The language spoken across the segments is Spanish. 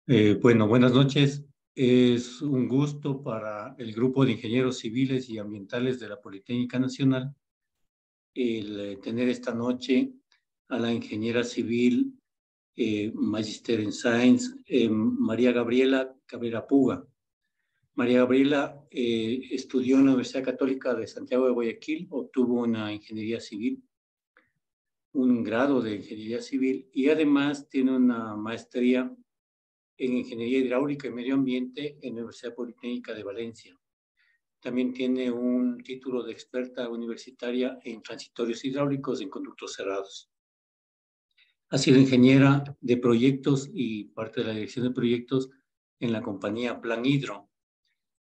Bueno, buenas noches. Es un gusto para el Grupo de Ingenieros Civiles y Ambientales de la Politécnica Nacional el tener esta noche a la ingeniera civil, Magister en Science, María Gabriela Cabrera Puga. María Gabriela estudió en la Universidad Católica de Santiago de Guayaquil, obtuvo una ingeniería civil, un grado de ingeniería civil y además tiene una maestría en Ingeniería Hidráulica y Medio Ambiente en la Universidad Politécnica de Valencia. También tiene un título de experta universitaria en transitorios hidráulicos en conductos cerrados. Ha sido ingeniera de proyectos y parte de la dirección de proyectos en la compañía Plan Hidro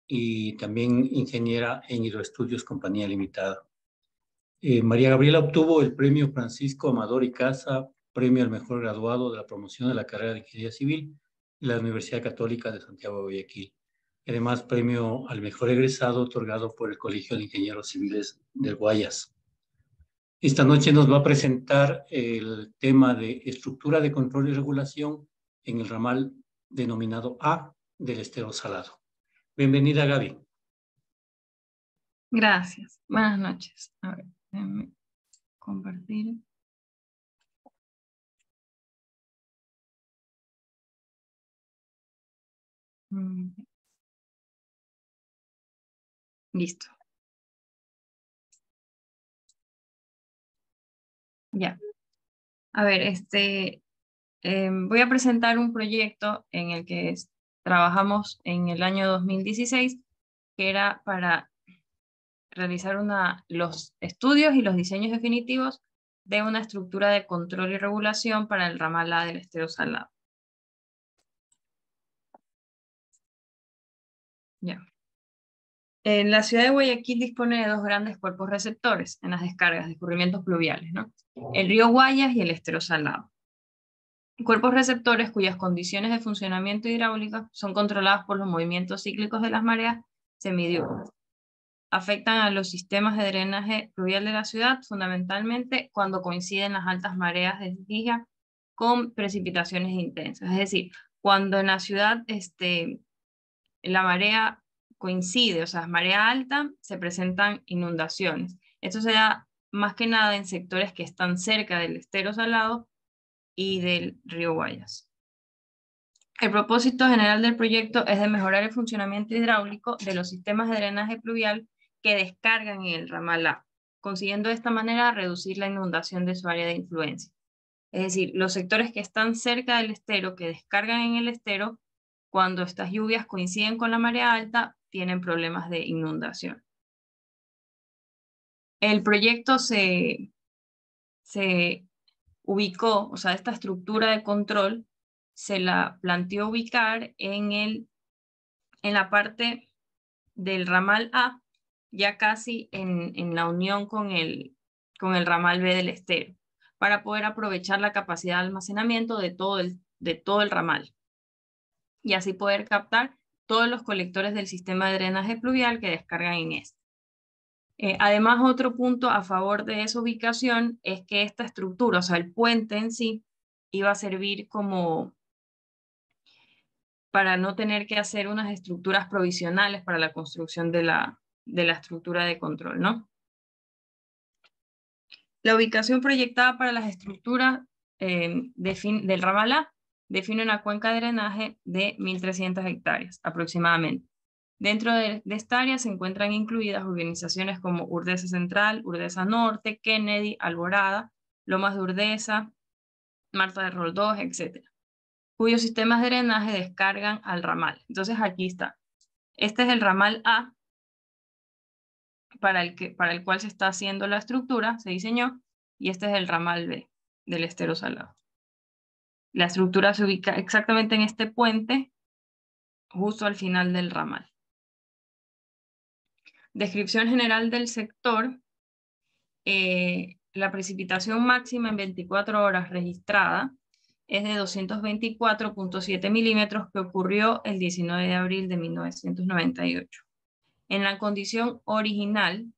y también ingeniera en Hidroestudios Compañía Limitada. María Gabriela obtuvo el premio Francisco Amador y Casa, premio al mejor graduado de la promoción de la carrera de Ingeniería Civil en la Universidad Católica de Santiago de Guayaquil. Además, premio al mejor egresado otorgado por el Colegio de Ingenieros Civiles del Guayas. Esta noche nos va a presentar el tema de estructura de control y regulación en el ramal denominado A del estero salado. Bienvenida, Gaby. Gracias. Buenas noches. A ver, déjenme compartir. Listo. Ya. A ver, voy a presentar un proyecto en el que trabajamos en el año 2016, que era para realizar los estudios y los diseños definitivos de una estructura de control y regulación para el ramal A del estero salado. Ya. La ciudad de Guayaquil dispone de dos grandes cuerpos receptores en las descargas de escurrimientos pluviales, ¿no? El río Guayas y el estero salado. Cuerpos receptores cuyas condiciones de funcionamiento hidráulico son controladas por los movimientos cíclicos de las mareas semidiurnas. Afectan a los sistemas de drenaje pluvial de la ciudad, fundamentalmente cuando coinciden las altas mareas de Dija con precipitaciones intensas. Es decir, cuando en la ciudad la marea coincide, o sea, es marea alta, se presentan inundaciones. Esto se da más que nada en sectores que están cerca del estero salado y del río Guayas. El propósito general del proyecto es de mejorar el funcionamiento hidráulico de los sistemas de drenaje pluvial que descargan en el ramal A, consiguiendo de esta manera reducir la inundación de su área de influencia. Es decir, los sectores que están cerca del estero, que descargan en el estero, cuando estas lluvias coinciden con la marea alta, tienen problemas de inundación. El proyecto se ubicó, o sea, esta estructura de control se la planteó ubicar en la parte del ramal A, ya casi en la unión con el ramal B del estero, para poder aprovechar la capacidad de almacenamiento de todo el ramal, y así poder captar todos los colectores del sistema de drenaje pluvial que descargan en este. Además, otro punto a favor de esa ubicación es que esta estructura, o sea, el puente en sí, iba a servir como para no tener que hacer unas estructuras provisionales para la construcción de la estructura de control, ¿no? La ubicación proyectada para las estructuras del ramal A define una cuenca de drenaje de 1.300 hectáreas aproximadamente. Dentro de esta área se encuentran incluidas urbanizaciones como Urdesa Central, Urdesa Norte, Kennedy, Alborada, Lomas de Urdesa, Marta de Roldós, etc., cuyos sistemas de drenaje descargan al ramal. Entonces aquí está. Este es el ramal A para el cual se está haciendo la estructura, se diseñó, y este es el ramal B del estero salado. La estructura se ubica exactamente en este puente, justo al final del ramal. Descripción general del sector. La precipitación máxima en 24 horas registrada es de 224.7 milímetros, que ocurrió el 19 de abril de 1998. En la condición original,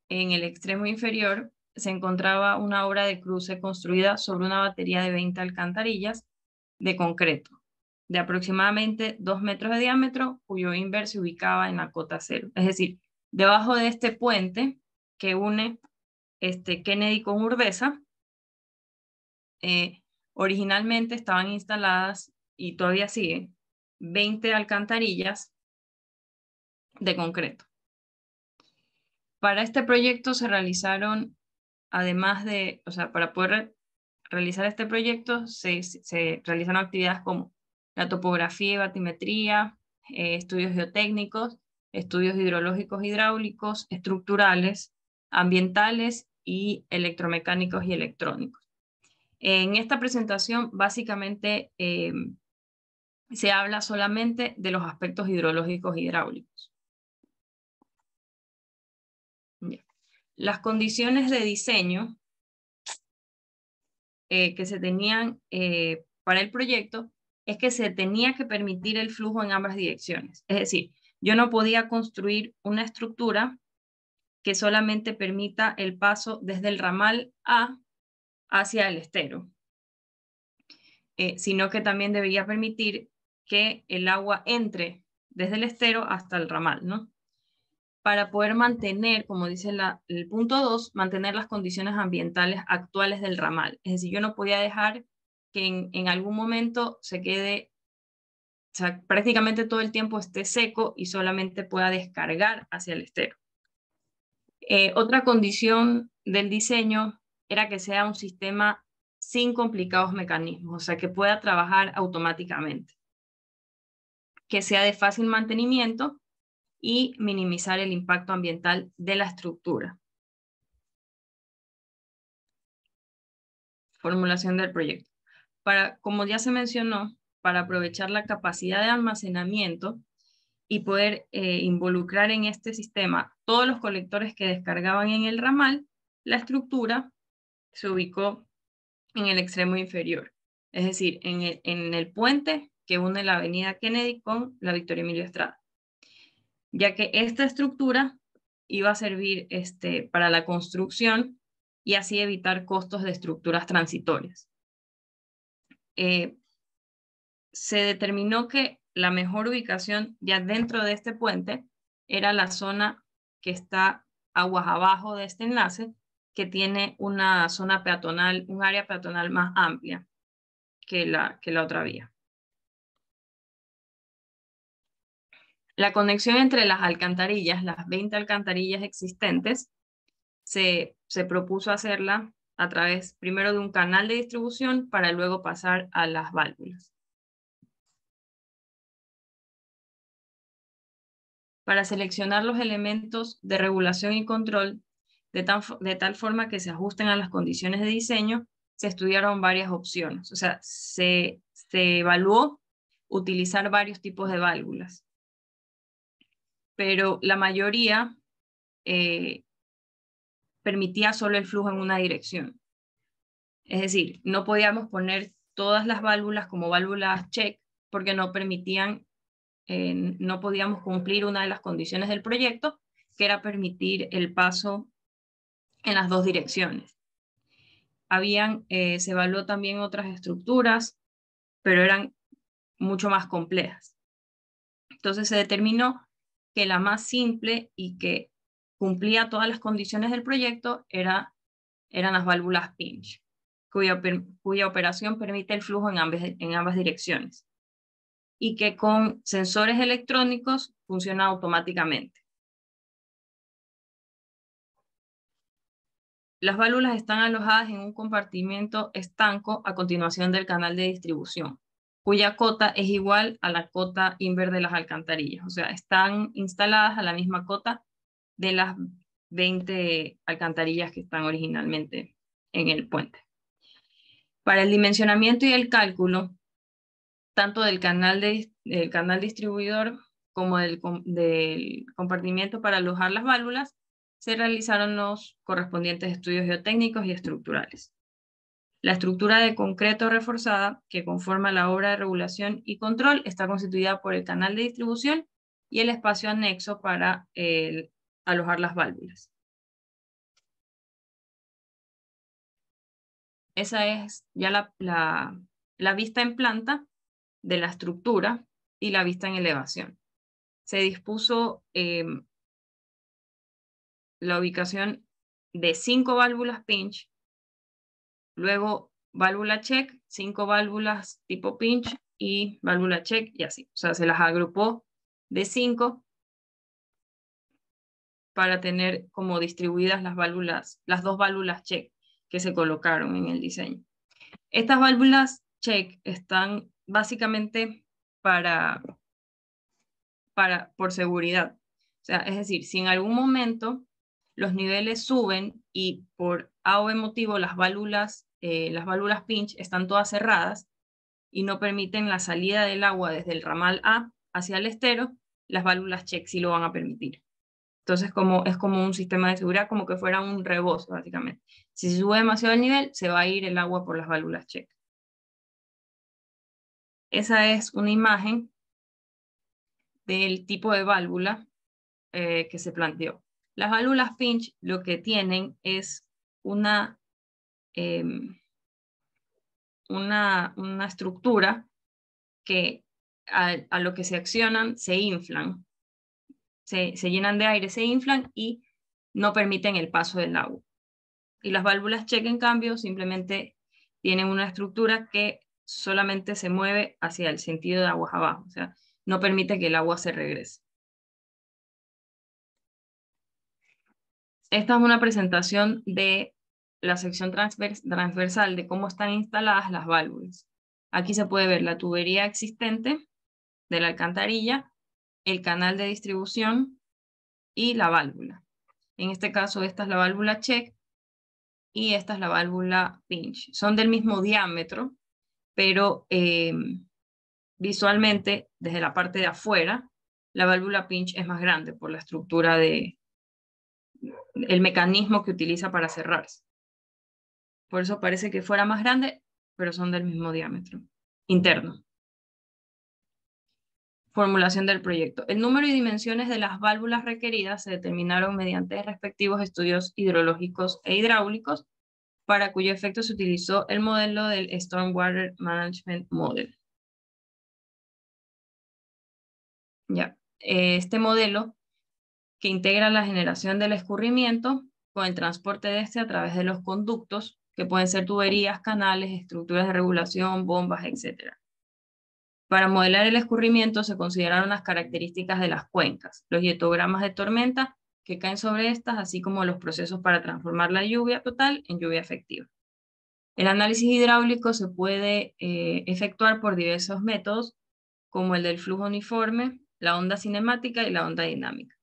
en el extremo inferior, se encontraba una obra de cruce construida sobre una batería de 20 alcantarillas de concreto, de aproximadamente 2 metros de diámetro, cuyo inver se ubicaba en la cota 0. Es decir, debajo de este puente que une Kennedy con Urdesa, originalmente estaban instaladas, y todavía siguen, 20 alcantarillas de concreto. Para este proyecto se realizaron, además de, o sea, para poder realizar este proyecto se realizaron actividades como la topografía y batimetría, estudios geotécnicos, estudios hidrológicos, hidráulicos, estructurales, ambientales y electromecánicos y electrónicos. En esta presentación, básicamente, se habla solamente de los aspectos hidrológicos e hidráulicos. Las condiciones de diseño que se tenían para el proyecto es que se tenía que permitir el flujo en ambas direcciones. Es decir, yo no podía construir una estructura que solamente permita el paso desde el ramal A hacia el estero, sino que también debería permitir que el agua entre desde el estero hasta el ramal, ¿no? Para poder mantener, como dice el punto 2, mantener las condiciones ambientales actuales del ramal. Es decir, yo no podía dejar que en algún momento se quede, o sea, prácticamente todo el tiempo esté seco y solamente pueda descargar hacia el estero. Otra condición del diseño era que sea un sistema sin complicados mecanismos, o sea, que pueda trabajar automáticamente, que sea de fácil mantenimiento y minimizar el impacto ambiental de la estructura. Formulación del proyecto. Como ya se mencionó, para aprovechar la capacidad de almacenamiento y poder involucrar en este sistema todos los colectores que descargaban en el ramal, la estructura se ubicó en el extremo inferior, es decir, en el puente que une la avenida Kennedy con la Victoria Emilio Estrada, ya que esta estructura iba a servir para la construcción y así evitar costos de estructuras transitorias. Se determinó que la mejor ubicación ya dentro de este puente era la zona que está aguas abajo de este enlace, que tiene una zona peatonal, un área peatonal más amplia que la otra vía. La conexión entre las alcantarillas, las 20 alcantarillas existentes, se propuso hacerla a través primero de un canal de distribución para luego pasar a las válvulas. Para seleccionar los elementos de regulación y control de tal forma que se ajusten a las condiciones de diseño, se estudiaron varias opciones. O sea, se evaluó utilizar varios tipos de válvulas, pero la mayoría permitía solo el flujo en una dirección. Es decir, no podíamos poner todas las válvulas como válvulas check porque no permitían, no podíamos cumplir una de las condiciones del proyecto, que era permitir el paso en las dos direcciones. Se evaluó también otras estructuras, pero eran mucho más complejas. Entonces se determinó que la más simple y que cumplía todas las condiciones del proyecto eran las válvulas pinch, cuya operación permite el flujo en ambas direcciones y que con sensores electrónicos funciona automáticamente. Las válvulas están alojadas en un compartimento estanco a continuación del canal de distribución, cuya cota es igual a la cota inver de las alcantarillas. O sea, están instaladas a la misma cota de las 20 alcantarillas que están originalmente en el puente. Para el dimensionamiento y el cálculo, tanto del canal distribuidor como del compartimiento para alojar las válvulas, se realizaron los correspondientes estudios geotécnicos y estructurales. La estructura de concreto reforzada que conforma la obra de regulación y control está constituida por el canal de distribución y el espacio anexo para alojar las válvulas. Esa es ya la vista en planta de la estructura y la vista en elevación. Se dispuso la ubicación de 5 válvulas pinch, luego válvula check, 5 válvulas tipo pinch y válvula check y así. O sea, se las agrupó de 5 para tener como distribuidas las válvulas, las 2 válvulas check que se colocaron en el diseño. Estas válvulas check están básicamente por seguridad. O sea, es decir, si en algún momento los niveles suben y por A o B motivo las válvulas pinch están todas cerradas y no permiten la salida del agua desde el ramal A hacia el estero, las válvulas check sí lo van a permitir. Entonces es como un sistema de seguridad, como que fuera un rebozo, básicamente. Si se sube demasiado el nivel, se va a ir el agua por las válvulas check. Esa es una imagen del tipo de válvula que se planteó. Las válvulas pinch lo que tienen es una estructura que a lo que se accionan se inflan, se llenan de aire, se inflan y no permiten el paso del agua. Y las válvulas check, en cambio, simplemente tienen una estructura que solamente se mueve hacia el sentido de aguas abajo, o sea, no permite que el agua se regrese. Esta es una presentación de la sección transversal de cómo están instaladas las válvulas. Aquí se puede ver la tubería existente de la alcantarilla, el canal de distribución y la válvula. En este caso, esta es la válvula check y esta es la válvula pinch. Son del mismo diámetro, pero visualmente, desde la parte de afuera, la válvula pinch es más grande por la estructura el mecanismo que utiliza para cerrarse. Por eso parece que fuera más grande, pero son del mismo diámetro interno. Formulación del proyecto. El número y dimensiones de las válvulas requeridas se determinaron mediante respectivos estudios hidrológicos e hidráulicos, para cuyo efecto se utilizó el modelo del Stormwater Management Model. Ya. Este modelo, que integra la generación del escurrimiento con el transporte de este a través de los conductos, que pueden ser tuberías, canales, estructuras de regulación, bombas, etc. Para modelar el escurrimiento se consideraron las características de las cuencas, los hietogramas de tormenta que caen sobre estas, así como los procesos para transformar la lluvia total en lluvia efectiva. El análisis hidráulico se puede efectuar por diversos métodos, como el del flujo uniforme, la onda cinemática y la onda dinámica.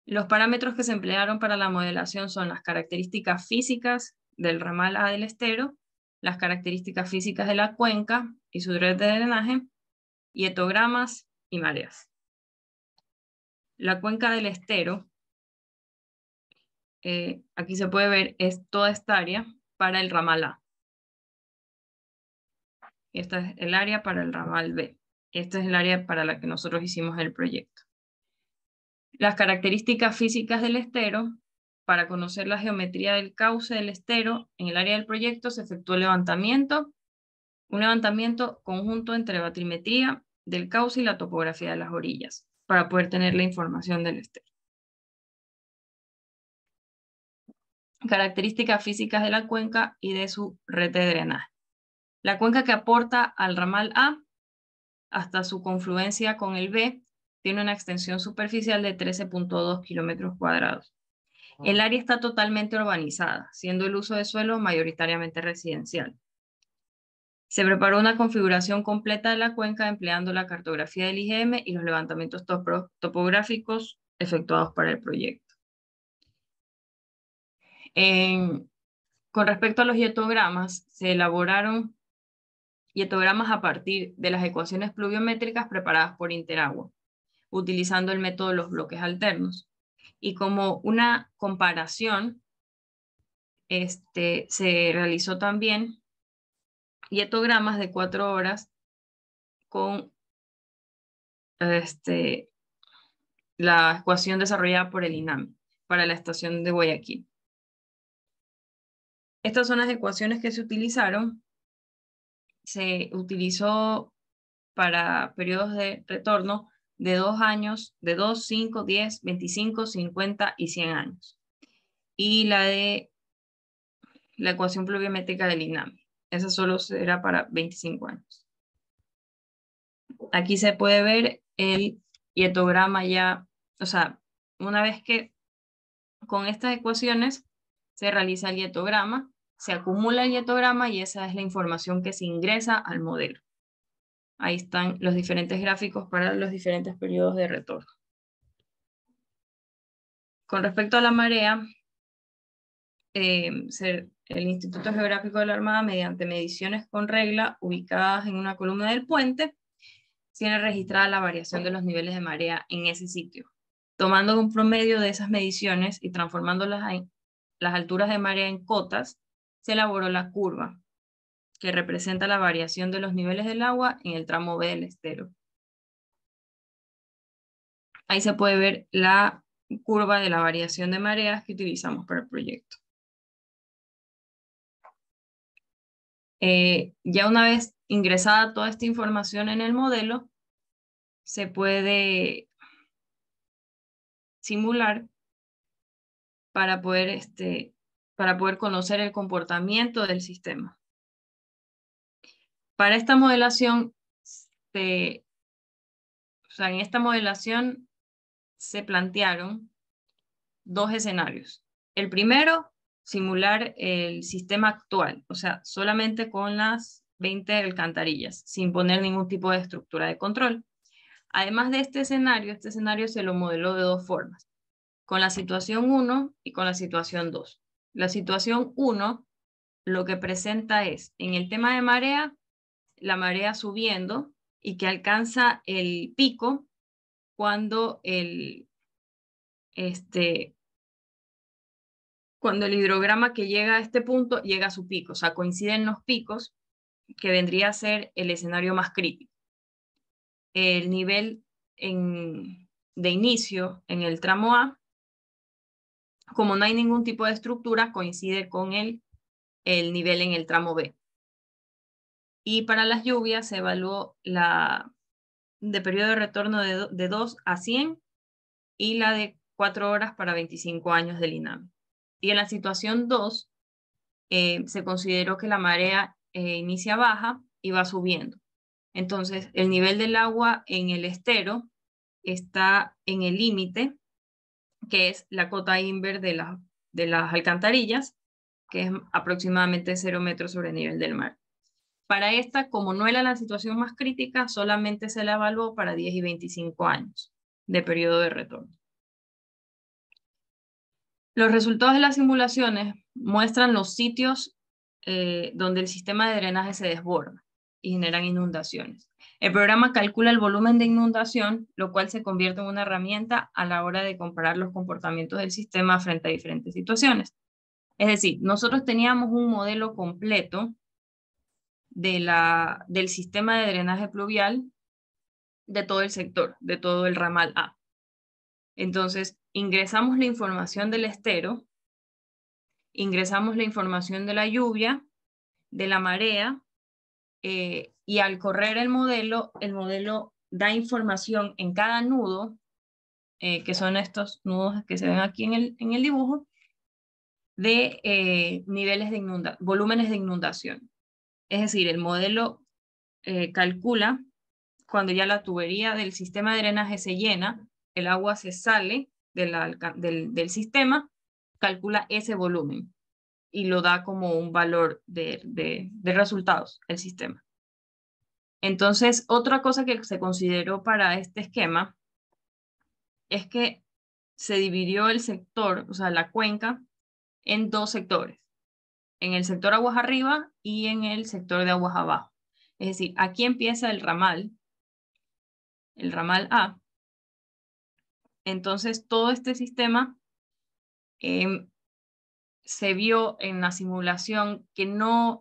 Los parámetros que se emplearon para la modelación son las características físicas del ramal A del estero, las características físicas de la cuenca y su red de drenaje, hietogramas y mareas. La cuenca del estero, aquí se puede ver, es toda esta área para el ramal A. Esta es el área para el ramal B. Esta es el área para la que nosotros hicimos el proyecto. Las características físicas del estero. Para conocer la geometría del cauce del estero, en el área del proyecto se efectuó un levantamiento conjunto entre batimetría del cauce y la topografía de las orillas, para poder tener la información del estero. Características físicas de la cuenca y de su red de drenaje. La cuenca que aporta al ramal A hasta su confluencia con el B tiene una extensión superficial de 13.2 kilómetros cuadrados. El área está totalmente urbanizada, siendo el uso de suelo mayoritariamente residencial. Se preparó una configuración completa de la cuenca empleando la cartografía del IGM y los levantamientos topográficos efectuados para el proyecto. Con respecto a los hietogramas, se elaboraron hietogramas a partir de las ecuaciones pluviométricas preparadas por Interagua, utilizando el método de los bloques alternos. Y como una comparación, se realizó también hietogramas de 4 horas con la ecuación desarrollada por el INAMI para la estación de Guayaquil. Estas son las ecuaciones que se utilizaron. Se utilizó para periodos de retorno de 2 años, de 2, 5, 10, 25, 50 y 100 años. Y la de la ecuación pluviométrica del INAMI. Esa solo será para 25 años. Aquí se puede ver el hietograma ya, o sea, una vez que con estas ecuaciones se realiza el hietograma, se acumula el hietograma y esa es la información que se ingresa al modelo. Ahí están los diferentes gráficos para los diferentes periodos de retorno. Con respecto a la marea, el Instituto Geográfico de la Armada, mediante mediciones con regla ubicadas en una columna del puente, tiene registrada la variación de los niveles de marea en ese sitio. Tomando un promedio de esas mediciones y transformando las alturas de marea en cotas, se elaboró la curva, que representa la variación de los niveles del agua en el tramo B del estero. Ahí se puede ver la curva de la variación de mareas que utilizamos para el proyecto. Ya una vez ingresada toda esta información en el modelo, se puede simular para poder conocer el comportamiento del sistema. Para esta modelación, en esta modelación se plantearon 2 escenarios. El primero, simular el sistema actual, o sea, solamente con las 20 alcantarillas, sin poner ningún tipo de estructura de control. Además de este escenario se lo modeló de 2 formas, con la situación 1 y con la situación 2. La situación 1 lo que presenta es, en el tema de marea, la marea subiendo y que alcanza el pico cuando cuando el hidrograma que llega a este punto llega a su pico, o sea, coinciden los picos, que vendría a ser el escenario más crítico. El nivel de inicio en el tramo A, como no hay ningún tipo de estructura, coincide con el nivel en el tramo B. Y para las lluvias se evaluó la de periodo de retorno de 2 a 100 y la de 4 horas para 25 años del INAMI. Y en la situación 2, se consideró que la marea inicia baja y va subiendo. Entonces, el nivel del agua en el estero está en el límite, que es la cota Inver de las alcantarillas, que es aproximadamente 0 metros sobre el nivel del mar. Para esta, como no era la situación más crítica, solamente se la evaluó para 10 y 25 años de periodo de retorno. Los resultados de las simulaciones muestran los sitios donde el sistema de drenaje se desborda y generan inundaciones. El programa calcula el volumen de inundación, lo cual se convierte en una herramienta a la hora de comparar los comportamientos del sistema frente a diferentes situaciones. Es decir, nosotros teníamos un modelo completo del sistema de drenaje pluvial de todo el sector, de todo el ramal A. Entonces, ingresamos la información del estero, ingresamos la información de la lluvia, de la marea, y al correr el modelo da información en cada nudo, que son estos nudos que se ven aquí en el dibujo, de niveles de volúmenes de inundación. Es decir, el modelo calcula cuando ya la tubería del sistema de drenaje se llena, el agua se sale del sistema, calcula ese volumen y lo da como un valor de resultados, el sistema. Entonces, otra cosa que se consideró para este esquema es que se dividió el sector, o sea, la cuenca, en 2 sectores, en el sector aguas arriba y en el sector de aguas abajo. Es decir, aquí empieza el ramal A. Entonces, todo este sistema se vio en la simulación que no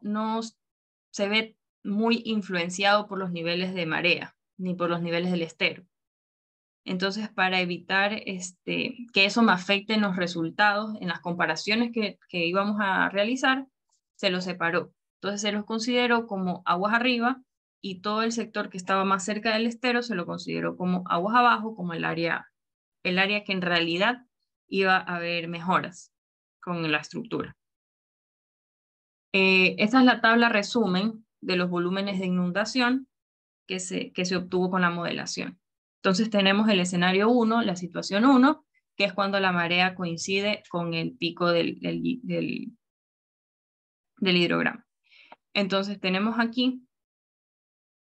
se ve muy influenciado por los niveles de marea, ni por los niveles del estero. Entonces, para evitar que eso me afecte en los resultados, en las comparaciones que íbamos a realizar, se los separó. Entonces se los consideró como aguas arriba y todo el sector que estaba más cerca del estero se lo consideró como aguas abajo, como el área que en realidad iba a haber mejoras con la estructura. Esta es la tabla resumen de los volúmenes de inundación que se obtuvo con la modelación. Entonces tenemos el escenario 1, la situación 1, que es cuando la marea coincide con el pico del hidrograma. Entonces tenemos aquí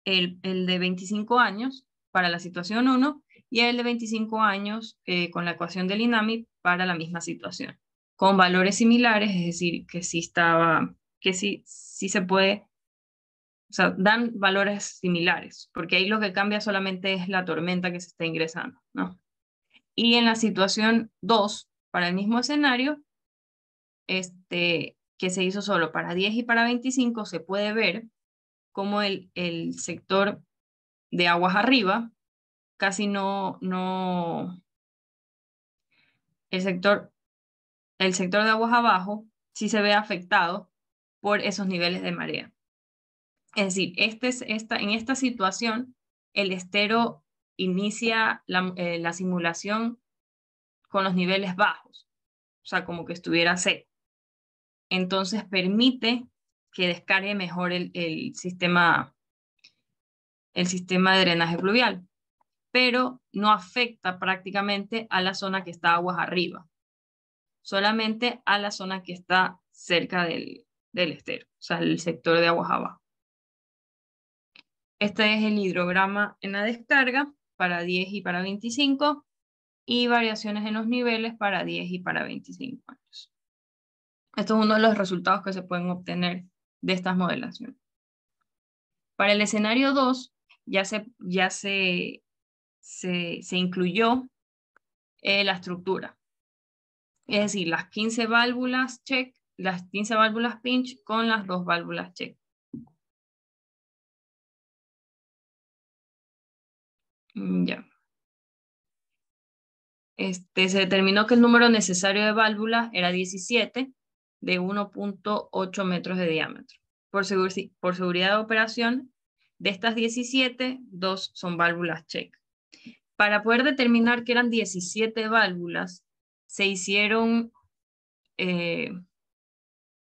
el de 25 años para la situación 1 y el de 25 años con la ecuación del INAMI para la misma situación, con valores similares, es decir, que sí se puede, o sea, dan valores similares, porque ahí lo que cambia solamente es la tormenta que se está ingresando, ¿no? Y en la situación 2, para el mismo escenario, que se hizo solo para 10 y para 25, se puede ver cómo el sector de aguas arriba casi el sector de aguas abajo sí se ve afectado por esos niveles de marea. Es decir, en esta situación, el estero inicia la simulación con los niveles bajos, o sea, como que estuviera seco. Entonces permite que descargue mejor el sistema de drenaje fluvial, pero no afecta prácticamente a la zona que está aguas arriba, solamente a la zona que está cerca del estero, o sea, el sector de aguas abajo. Este es el hidrograma en la descarga para 10 y para 25 y variaciones en los niveles para 10 y para 25 años. Esto es uno de los resultados que se pueden obtener de estas modelaciones. Para el escenario 2 ya se incluyó la estructura. Es decir, las 15 válvulas check, las 15 válvulas pinch con las 2 válvulas check. Ya. Se determinó que el número necesario de válvulas era 17 de 1.8 metros de diámetro. Por seguridad de operación, de estas 17, 2 son válvulas check. Para poder determinar que eran 17 válvulas, se hicieron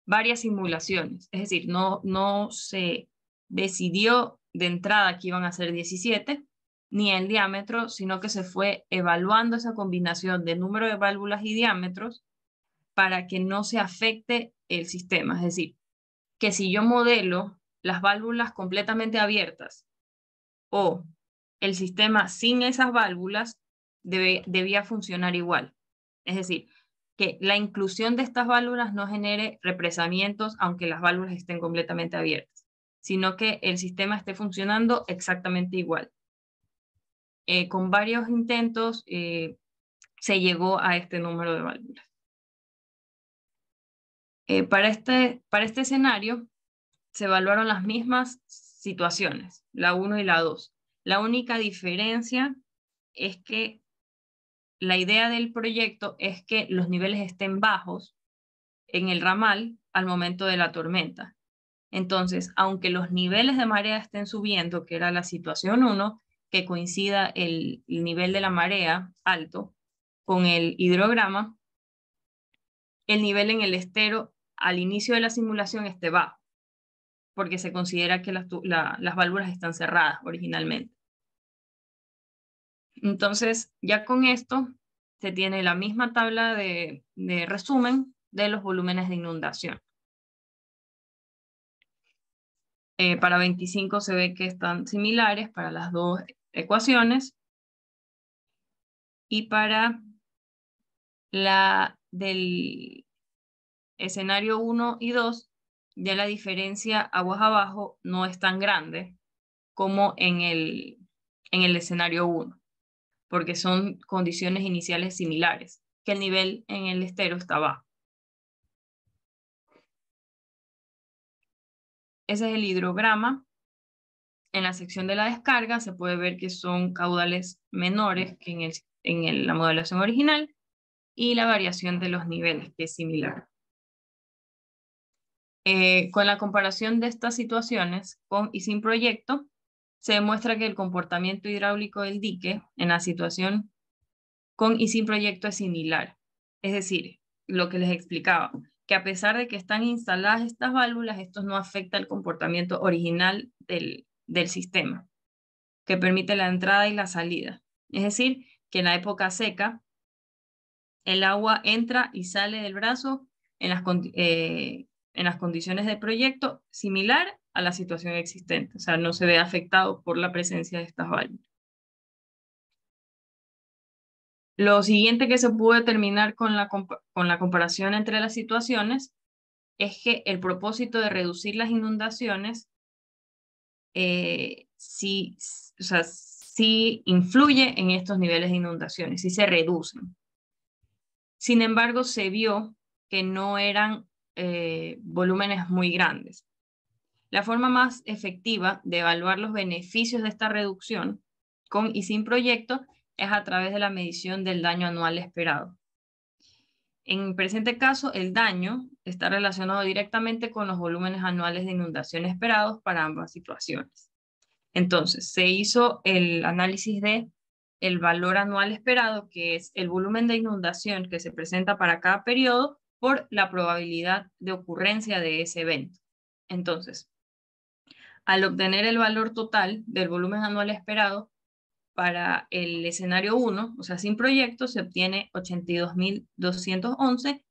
varias simulaciones. Es decir, no se decidió de entrada que iban a ser 17, ni el diámetro, sino que se fue evaluando esa combinación de número de válvulas y diámetros para que no se afecte el sistema. Es decir, que si yo modelo las válvulas completamente abiertas o el sistema sin esas válvulas, debía funcionar igual. Es decir, que la inclusión de estas válvulas no genere represamientos aunque las válvulas estén completamente abiertas, sino que el sistema esté funcionando exactamente igual. Con varios intentos se llegó a este número de válvulas. Para este escenario se evaluaron las mismas situaciones, la 1 y la 2. La única diferencia es que la idea del proyecto es que los niveles estén bajos en el ramal al momento de la tormenta. Entonces, aunque los niveles de marea estén subiendo, que era la situación 1, que coincida el nivel de la marea alto con el hidrograma, el nivel en el estero al inicio de la simulación esté bajo, porque se considera que las válvulas están cerradas originalmente. Entonces, ya con esto se tiene la misma tabla de resumen de los volúmenes de inundación. Para 25 se ve que están similares para las dos ecuaciones. Y para la del escenario 1 y 2, ya la diferencia aguas abajo no es tan grande como en el escenario 1, porque son condiciones iniciales similares, que el nivel en el estero está bajo. Ese es el hidrograma. En la sección de la descarga se puede ver que son caudales menores que en la modelación original y la variación de los niveles, que es similar. Con la comparación de estas situaciones con y sin proyecto, se demuestra que el comportamiento hidráulico del dique en la situación con y sin proyecto es similar. Es decir, lo que les explicaba, que a pesar de que están instaladas estas válvulas, esto no afecta el comportamiento original del sistema, que permite la entrada y la salida. Es decir, que en la época seca, el agua entra y sale del brazo en las condiciones de proyecto similar a la situación existente. O sea, no se ve afectado por la presencia de estas válvulas. Lo siguiente que se pudo determinar con la comparación entre las situaciones es que el propósito de reducir las inundaciones sí influye en estos niveles de inundaciones, sí se reducen. Sin embargo, se vio que no eran volúmenes muy grandes. La forma más efectiva de evaluar los beneficios de esta reducción con y sin proyecto es a través de la medición del daño anual esperado. En el presente caso, el daño está relacionado directamente con los volúmenes anuales de inundación esperados para ambas situaciones. Entonces, se hizo el análisis de el valor anual esperado, que es el volumen de inundación que se presenta para cada periodo por la probabilidad de ocurrencia de ese evento. Entonces, al obtener el valor total del volumen anual esperado para el escenario 1, o sea, sin proyecto, se obtiene 82.211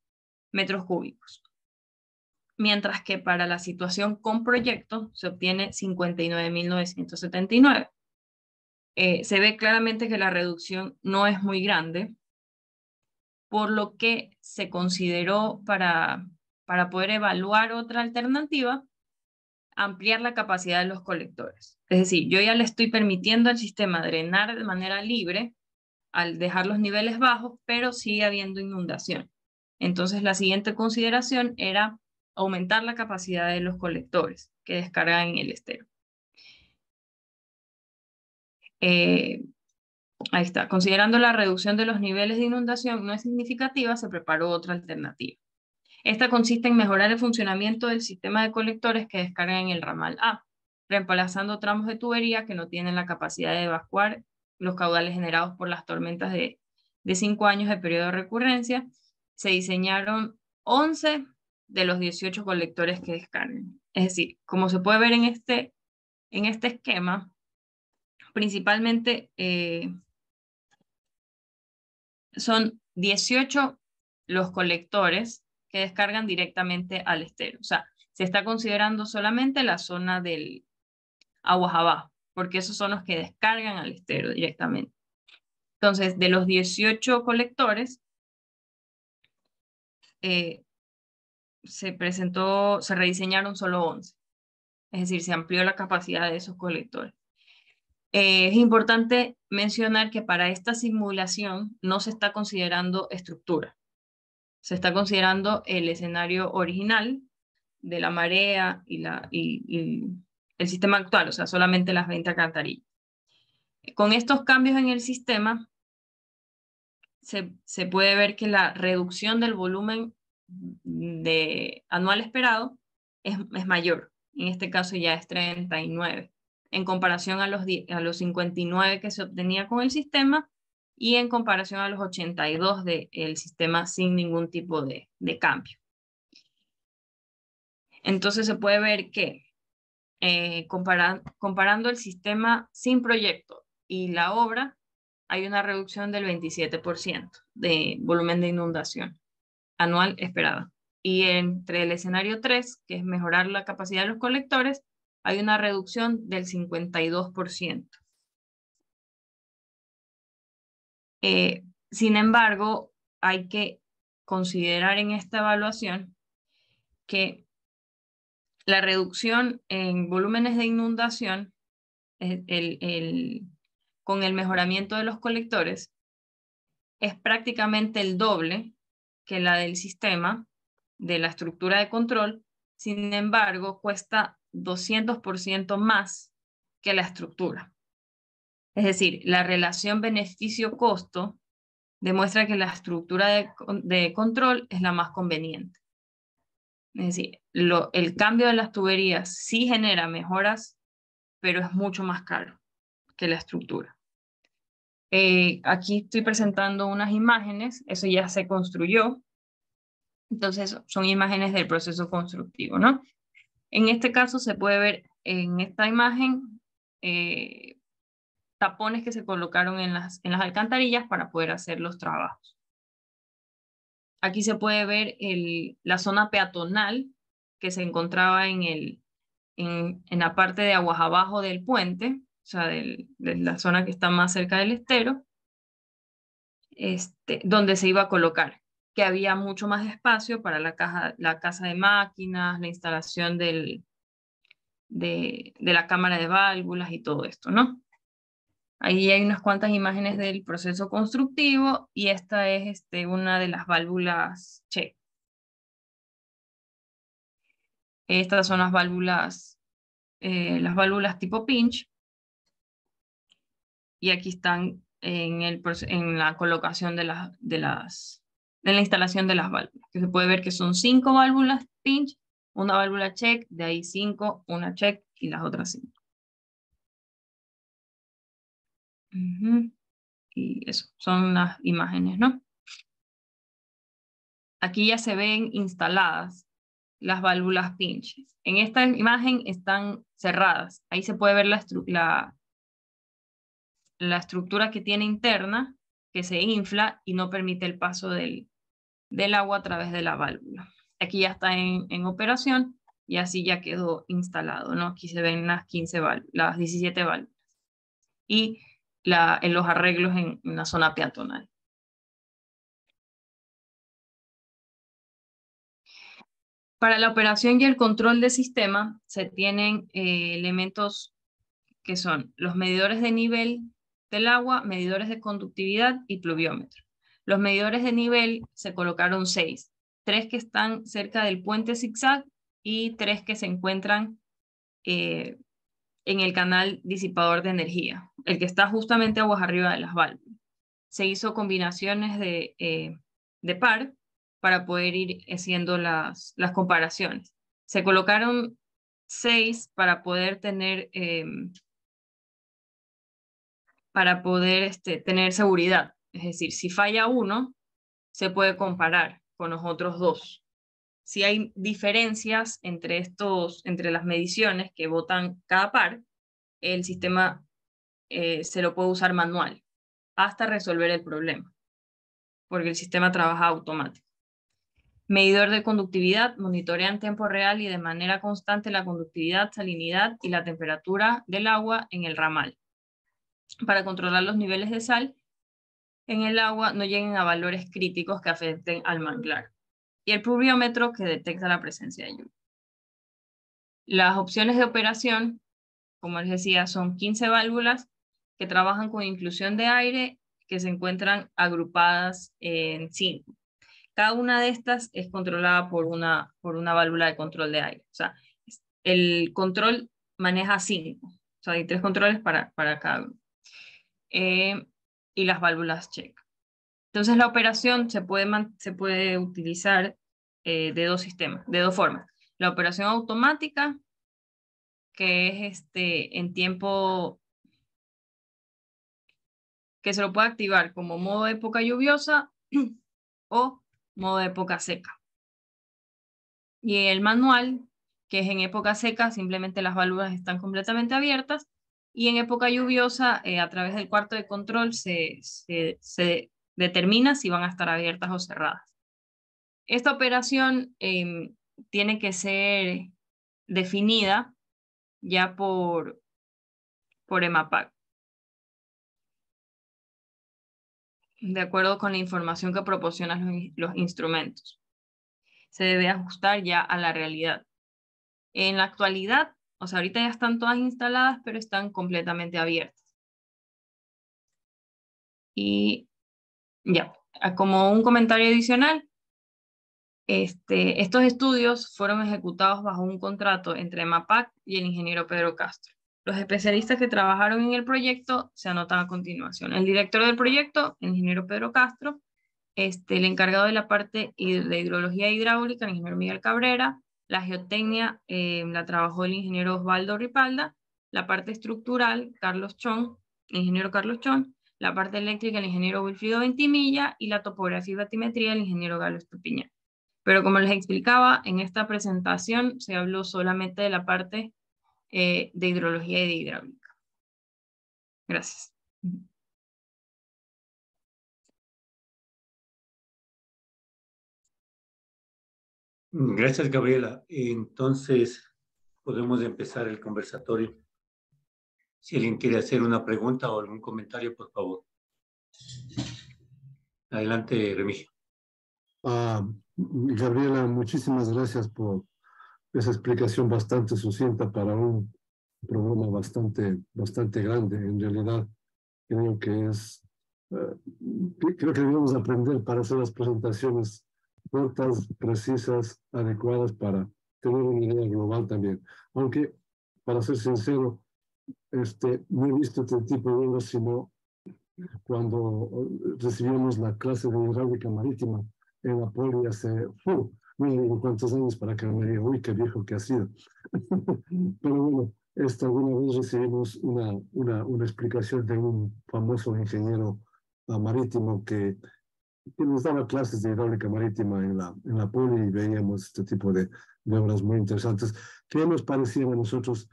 metros cúbicos. Mientras que para la situación con proyecto se obtiene 59.979. Se ve claramente que la reducción no es muy grande, por lo que se consideró para poder evaluar otra alternativa, ampliar la capacidad de los colectores. Es decir, yo ya le estoy permitiendo al sistema drenar de manera libre al dejar los niveles bajos, pero sigue habiendo inundación. Entonces, la siguiente consideración era aumentar la capacidad de los colectores que descargan en el estero. Ahí está. Considerando la reducción de los niveles de inundación no es significativa, se preparó otra alternativa. Esta consiste en mejorar el funcionamiento del sistema de colectores que descargan en el ramal A, reemplazando tramos de tubería que no tienen la capacidad de evacuar los caudales generados por las tormentas de 5 años de periodo de recurrencia. Se diseñaron 11 de los 18 colectores que descargan. Es decir, como se puede ver en este esquema, principalmente son 18 los colectores que descargan directamente al estero. O sea, se está considerando solamente la zona del aguas abajo, porque esos son los que descargan al estero directamente. Entonces, de los 18 colectores, se rediseñaron solo 11. Es decir, se amplió la capacidad de esos colectores. Es importante mencionar que para esta simulación no se está considerando estructura. Se está considerando el escenario original de la marea y el sistema actual, o sea, solamente las 20 alcantarillas. Con estos cambios en el sistema, se puede ver que la reducción del volumen anual esperado es mayor. En este caso ya es 39, en comparación a los 59 que se obtenía con el sistema y en comparación a los 82 del sistema sin ningún tipo de cambio. Entonces se puede ver que comparando el sistema sin proyecto y la obra, hay una reducción del 27% de volumen de inundación anual esperada. Y entre el escenario 3, que es mejorar la capacidad de los colectores, hay una reducción del 52%. Sin embargo, hay que considerar en esta evaluación que la reducción en volúmenes de inundación, con el mejoramiento de los colectores, es prácticamente el doble que la del sistema, de la estructura de control. Sin embargo, cuesta 200% más que la estructura. Es decir, la relación beneficio-costo demuestra que la estructura de control es la más conveniente. Es decir, el cambio de las tuberías sí genera mejoras, pero es mucho más caro que la estructura. Aquí estoy presentando unas imágenes, eso ya se construyó, entonces son imágenes del proceso constructivo, ¿no? En este caso se puede ver en esta imagen tapones que se colocaron en las alcantarillas para poder hacer los trabajos. Aquí se puede ver la zona peatonal que se encontraba en la parte de aguas abajo del puente, o sea, de la zona que está más cerca del estero, donde se iba a colocar, que había mucho más espacio para la casa de máquinas, la instalación de la cámara de válvulas y todo esto, ¿no? Ahí hay unas cuantas imágenes del proceso constructivo y esta es una de las válvulas check. Estas son las válvulas tipo pinch. Y aquí están en la colocación en la instalación de las válvulas. Que se puede ver que son 5 válvulas pinch, una válvula check, de ahí 5, una check y las otras 5. Y eso, son las imágenes, ¿no? Aquí ya se ven instaladas las válvulas pinch. En esta imagen están cerradas. Ahí se puede ver la estructura que tiene interna, que se infla y no permite el paso del agua a través de la válvula. Aquí ya está en operación y así ya quedó instalado, ¿no? Aquí se ven las 17 válvulas. Y en los arreglos en la zona peatonal. Para la operación y el control del sistema se tienen elementos que son los medidores de nivel del agua, medidores de conductividad y pluviómetro. Los medidores de nivel se colocaron 6, 3 que están cerca del puente zigzag y 3 que se encuentran en el canal disipador de energía, el que está justamente aguas arriba de las válvulas. Se hizo combinaciones de par para poder ir haciendo las comparaciones. Se colocaron 6 para poder tener tener seguridad. Es decir, si falla uno, se puede comparar con los otros 2. Si hay diferencias entre las mediciones que botan cada par, el sistema se lo puede usar manual hasta resolver el problema, porque el sistema trabaja automático. Medidor de conductividad, monitorea en tiempo real y de manera constante la conductividad, salinidad y la temperatura del agua en el ramal, para controlar los niveles de sal en el agua no lleguen a valores críticos que afecten al manglar. Y el pluviómetro, que detecta la presencia de lluvia. Las opciones de operación, como les decía, son 15 válvulas que trabajan con inclusión de aire, que se encuentran agrupadas en 5. Cada una de estas es controlada por una válvula de control de aire. O sea, el control maneja 5. O sea, hay 3 controles para cada uno. Y las válvulas check. Entonces la operación se puede utilizar de 2 sistemas, de 2 formas. La operación automática, que es en tiempo, que se lo puede activar como modo época lluviosa o modo época seca. Y el manual, que es en época seca, simplemente las válvulas están completamente abiertas, y en época lluviosa, a través del cuarto de control, se determina si van a estar abiertas o cerradas. Esta operación tiene que ser definida ya por EMAPAC, de acuerdo con la información que proporcionan los instrumentos. Se debe ajustar ya a la realidad. En la actualidad, o sea, ahorita ya están todas instaladas, pero están completamente abiertas. Y ya, como un comentario adicional, estos estudios fueron ejecutados bajo un contrato entre EMAPAC y el ingeniero Pedro Castro. Los especialistas que trabajaron en el proyecto se anotan a continuación. El director del proyecto, el ingeniero Pedro Castro, el encargado de la parte de hidrología hidráulica, el ingeniero Miguel Cabrera, La geotecnia la trabajó el ingeniero Osvaldo Ripalda, la parte estructural, ingeniero Carlos Chon, la parte eléctrica, el ingeniero Wilfrido Ventimilla, y la topografía y batimetría, el ingeniero Galo Estupiñán. Pero como les explicaba, en esta presentación se habló solamente de la parte de hidrología y de hidráulica. Gracias. Gracias, Gabriela. Entonces, podemos empezar el conversatorio. Si alguien quiere hacer una pregunta o algún comentario, por favor. Adelante, Remigio. Gabriela, muchísimas gracias por esa explicación bastante sucinta para un problema bastante grande. En realidad, creo que creo que debemos aprender para hacer las presentaciones cortas, precisas, adecuadas para tener una idea global también. Aunque, para ser sincero, no he visto este tipo de obras, sino cuando recibimos la clase de hidráulica marítima en la poli hace, no digo cuántos años para que me diga, uy, qué viejo que ha sido. Pero bueno, alguna vez recibimos una explicación de un famoso ingeniero marítimo que nos daba clases de hidráulica marítima en la poli, y veíamos este tipo de obras muy interesantes que nos parecían a nosotros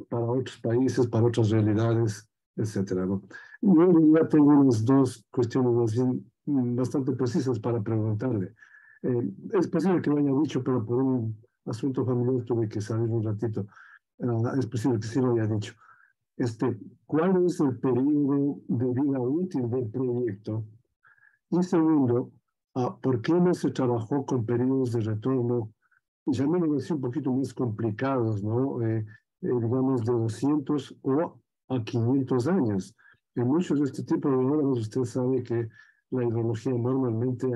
para otros países, para otras realidades, etcétera, ¿no? Yo ya tengo unas dos cuestiones más bien, bastante precisas para preguntarle. Es posible que lo haya dicho, pero por un asunto familiar tuve que salir un ratito. Es posible que sí lo haya dicho. ¿Cuál es el periodo de vida útil del proyecto? Y segundo, ¿por qué no se trabajó con periodos de retorno, llamémoslo así, un poquito más complicados, ¿no? Digamos de 200 o a 500 años. En muchos de este tipo de obras usted sabe que la hidrología normalmente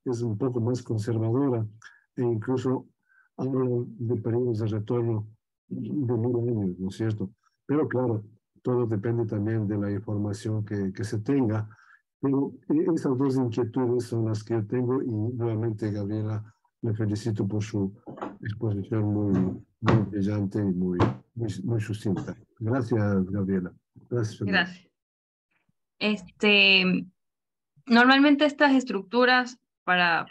es un poco más conservadora e incluso hablan de periodos de retorno de 1000 años, ¿no es cierto? Pero claro, todo depende también de la información que se tenga. Pero esas dos inquietudes son las que yo tengo, y nuevamente, Gabriela, le felicito por su exposición muy brillante y muy sucinta. Gracias, Gabriela. Gracias, Fernando. Gracias. Normalmente estas estructuras para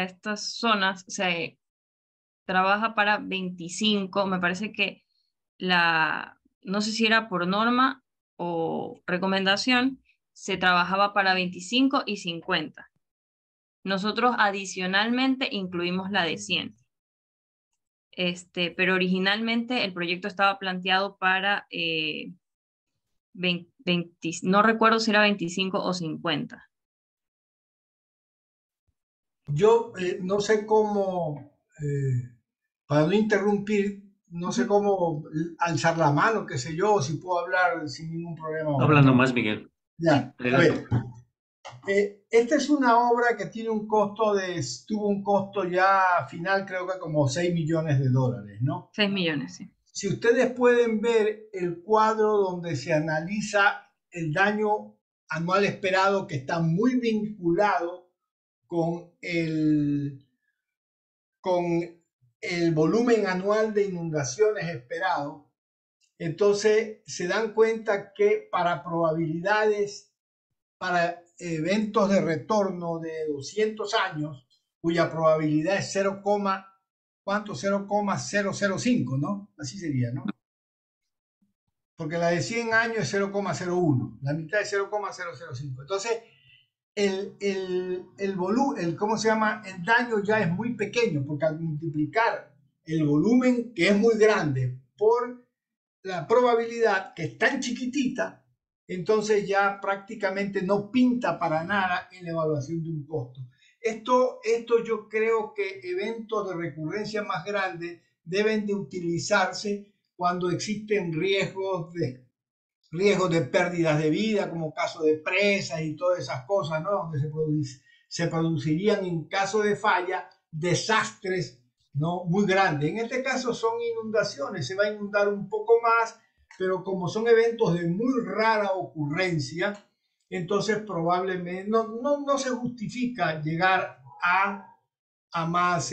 estas zonas se trabaja para 25, me parece que no sé si era por norma o recomendación, se trabajaba para 25 y 50. Nosotros adicionalmente incluimos la de 100. Pero originalmente el proyecto estaba planteado para 20, no recuerdo si era 25 o 50. Yo no sé cómo, para no interrumpir, no sé cómo alzar la mano, qué sé yo, si puedo hablar sin ningún problema. Habla nomás, Miguel. Ya, a ver. Esta es una obra que tuvo un costo ya final, creo que como 6 millones de dólares, ¿no? 6 millones, sí. Si ustedes pueden ver el cuadro donde se analiza el daño anual esperado, que está muy vinculado con el volumen anual de inundaciones esperado, entonces se dan cuenta que para probabilidades, para eventos de retorno de 200 años, cuya probabilidad es 0,005, ¿no? Así sería, ¿no? Porque la de 100 años es 0,01, la mitad es 0,005. Entonces, ¿cómo se llama? El daño ya es muy pequeño, porque al multiplicar el volumen, que es muy grande, por la probabilidad, que es tan chiquitita, entonces ya prácticamente no pinta para nada en la evaluación de un costo. Esto yo creo que eventos de recurrencia más grandes deben de utilizarse cuando existen riesgos de pérdidas de vida, como caso de presas y todas esas cosas, ¿no? Donde se producirían en caso de falla desastres, ¿no? Muy grandes. En este caso son inundaciones, se va a inundar un poco más, pero como son eventos de muy rara ocurrencia, entonces probablemente no se justifica llegar a más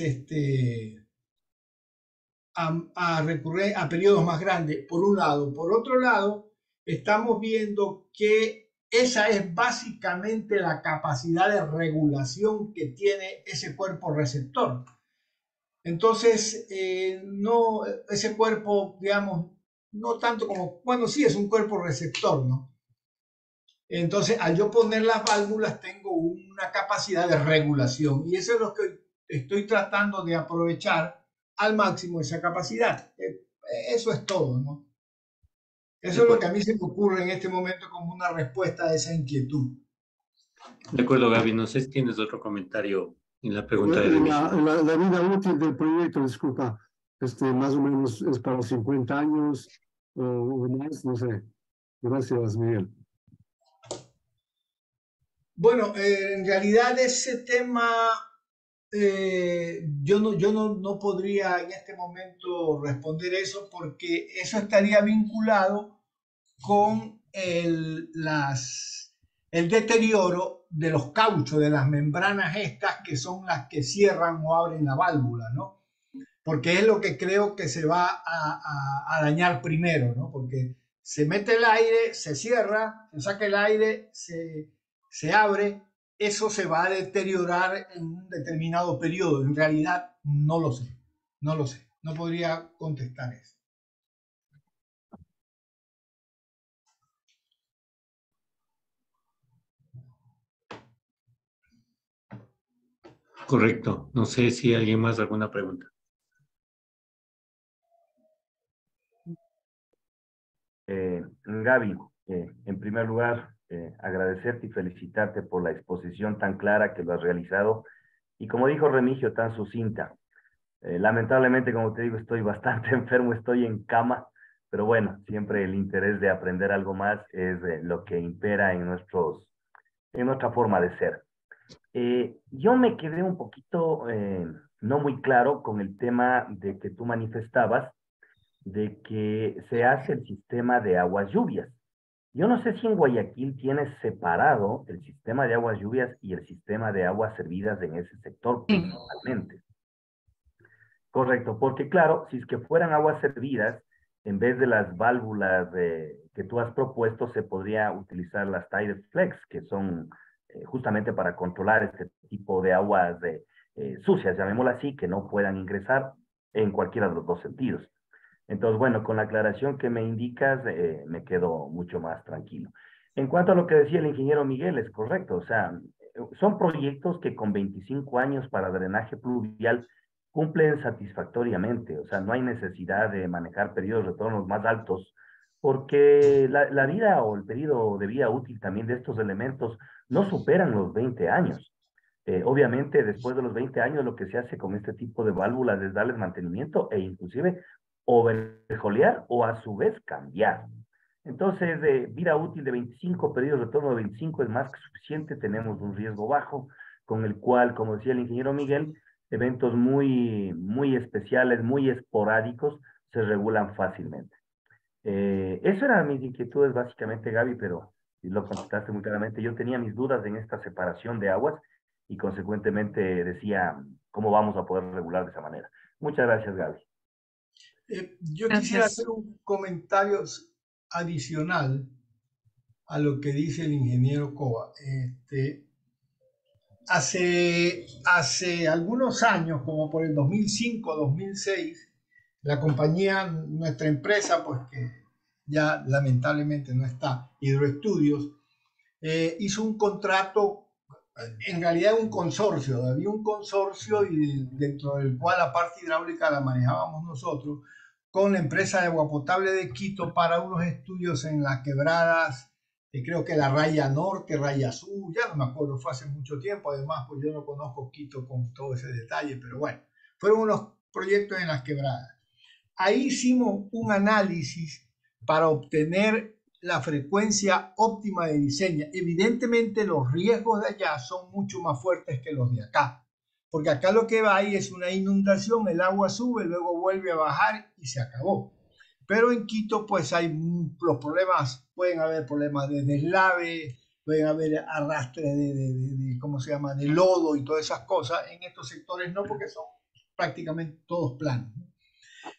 a recurrir a periodos más grandes, por un lado. Por otro lado, estamos viendo que esa es básicamente la capacidad de regulación que tiene ese cuerpo receptor. Entonces, no, ese cuerpo, digamos, no tanto como, bueno, sí es un cuerpo receptor, ¿no? Entonces, al yo poner las válvulas, tengo una capacidad de regulación y eso es lo que estoy tratando de aprovechar al máximo esa capacidad. Eso es todo, ¿no? Eso es lo que a mí se me ocurre en este momento como una respuesta a esa inquietud. De acuerdo, Gaby. No sé si tienes otro comentario en la pregunta de Remigio. La vida útil del proyecto, disculpa, más o menos es para 50 años o más, no sé. Gracias, Miguel. Bueno, en realidad ese tema yo no podría en este momento responder eso porque eso estaría vinculado con el deterioro de los cauchos, de las membranas estas que son las que cierran o abren la válvula, ¿no? Porque es lo que creo que se va a dañar primero, ¿no? Porque se mete el aire, se cierra, se saca el aire, se abre, eso se va a deteriorar en un determinado periodo. En realidad no lo sé, no lo sé, no podría contestar eso. Correcto. No sé si alguien más alguna pregunta. Gaby, en primer lugar, agradecerte y felicitarte por la exposición tan clara que lo has realizado y como dijo Remigio, tan sucinta. Lamentablemente, como te digo, estoy bastante enfermo, estoy en cama, pero bueno, siempre el interés de aprender algo más es lo que impera en nuestra forma de ser. Yo me quedé un poquito no muy claro con el tema de que tú manifestabas de que se hace el sistema de aguas lluvias. Yo no sé si en Guayaquil tienes separado el sistema de aguas lluvias y el sistema de aguas servidas en ese sector principalmente. Correcto, porque claro, si es que fueran aguas servidas, en vez de las válvulas que tú has propuesto, se podría utilizar las Tide Flex, que son justamente para controlar este tipo de aguas sucias, llamémoslo así, que no puedan ingresar en cualquiera de los dos sentidos. Entonces, bueno, con la aclaración que me indicas, me quedo mucho más tranquilo. En cuanto a lo que decía el ingeniero Miguel, es correcto, o sea, son proyectos que con 25 años para drenaje pluvial cumplen satisfactoriamente, o sea, no hay necesidad de manejar periodos de retornos más altos, porque la vida o el periodo de vida útil también de estos elementos no superan los 20 años. Obviamente, después de los 20 años, lo que se hace con este tipo de válvulas es darles mantenimiento e inclusive overjolear o a su vez cambiar. Entonces, vida útil de 25, periodo de retorno de 25 es más que suficiente, tenemos un riesgo bajo, con el cual, como decía el ingeniero Miguel, eventos muy especiales, muy esporádicos, se regulan fácilmente. Eso eran mis inquietudes básicamente, Gaby, pero lo contestaste muy claramente. Yo tenía mis dudas en esta separación de aguas y consecuentemente decía, ¿cómo vamos a poder regular de esa manera? Muchas gracias, Gaby. Yo quisiera hacer un comentario adicional a lo que dice el ingeniero Cova. Hace algunos años, como por el 2005, 2006, la compañía, nuestra empresa, pues que ya lamentablemente no está, Hidroestudios, hizo un contrato, en realidad un consorcio, había un consorcio y dentro del cual la parte hidráulica la manejábamos nosotros, con la empresa de agua potable de Quito para unos estudios en las quebradas, creo que la raya norte, raya sur, ya no me acuerdo, fue hace mucho tiempo, además pues yo no conozco Quito con todo ese detalle, pero bueno, fueron unos proyectos en las quebradas. Ahí hicimos un análisis para obtener la frecuencia óptima de diseño. Evidentemente los riesgos de allá son mucho más fuertes que los de acá, porque acá lo que va ahí es una inundación, el agua sube, luego vuelve a bajar y se acabó. Pero en Quito pues hay los problemas, pueden haber problemas de deslave, pueden haber arrastre ¿cómo se llama?, de lodo y todas esas cosas. En estos sectores no, porque son prácticamente todos planos.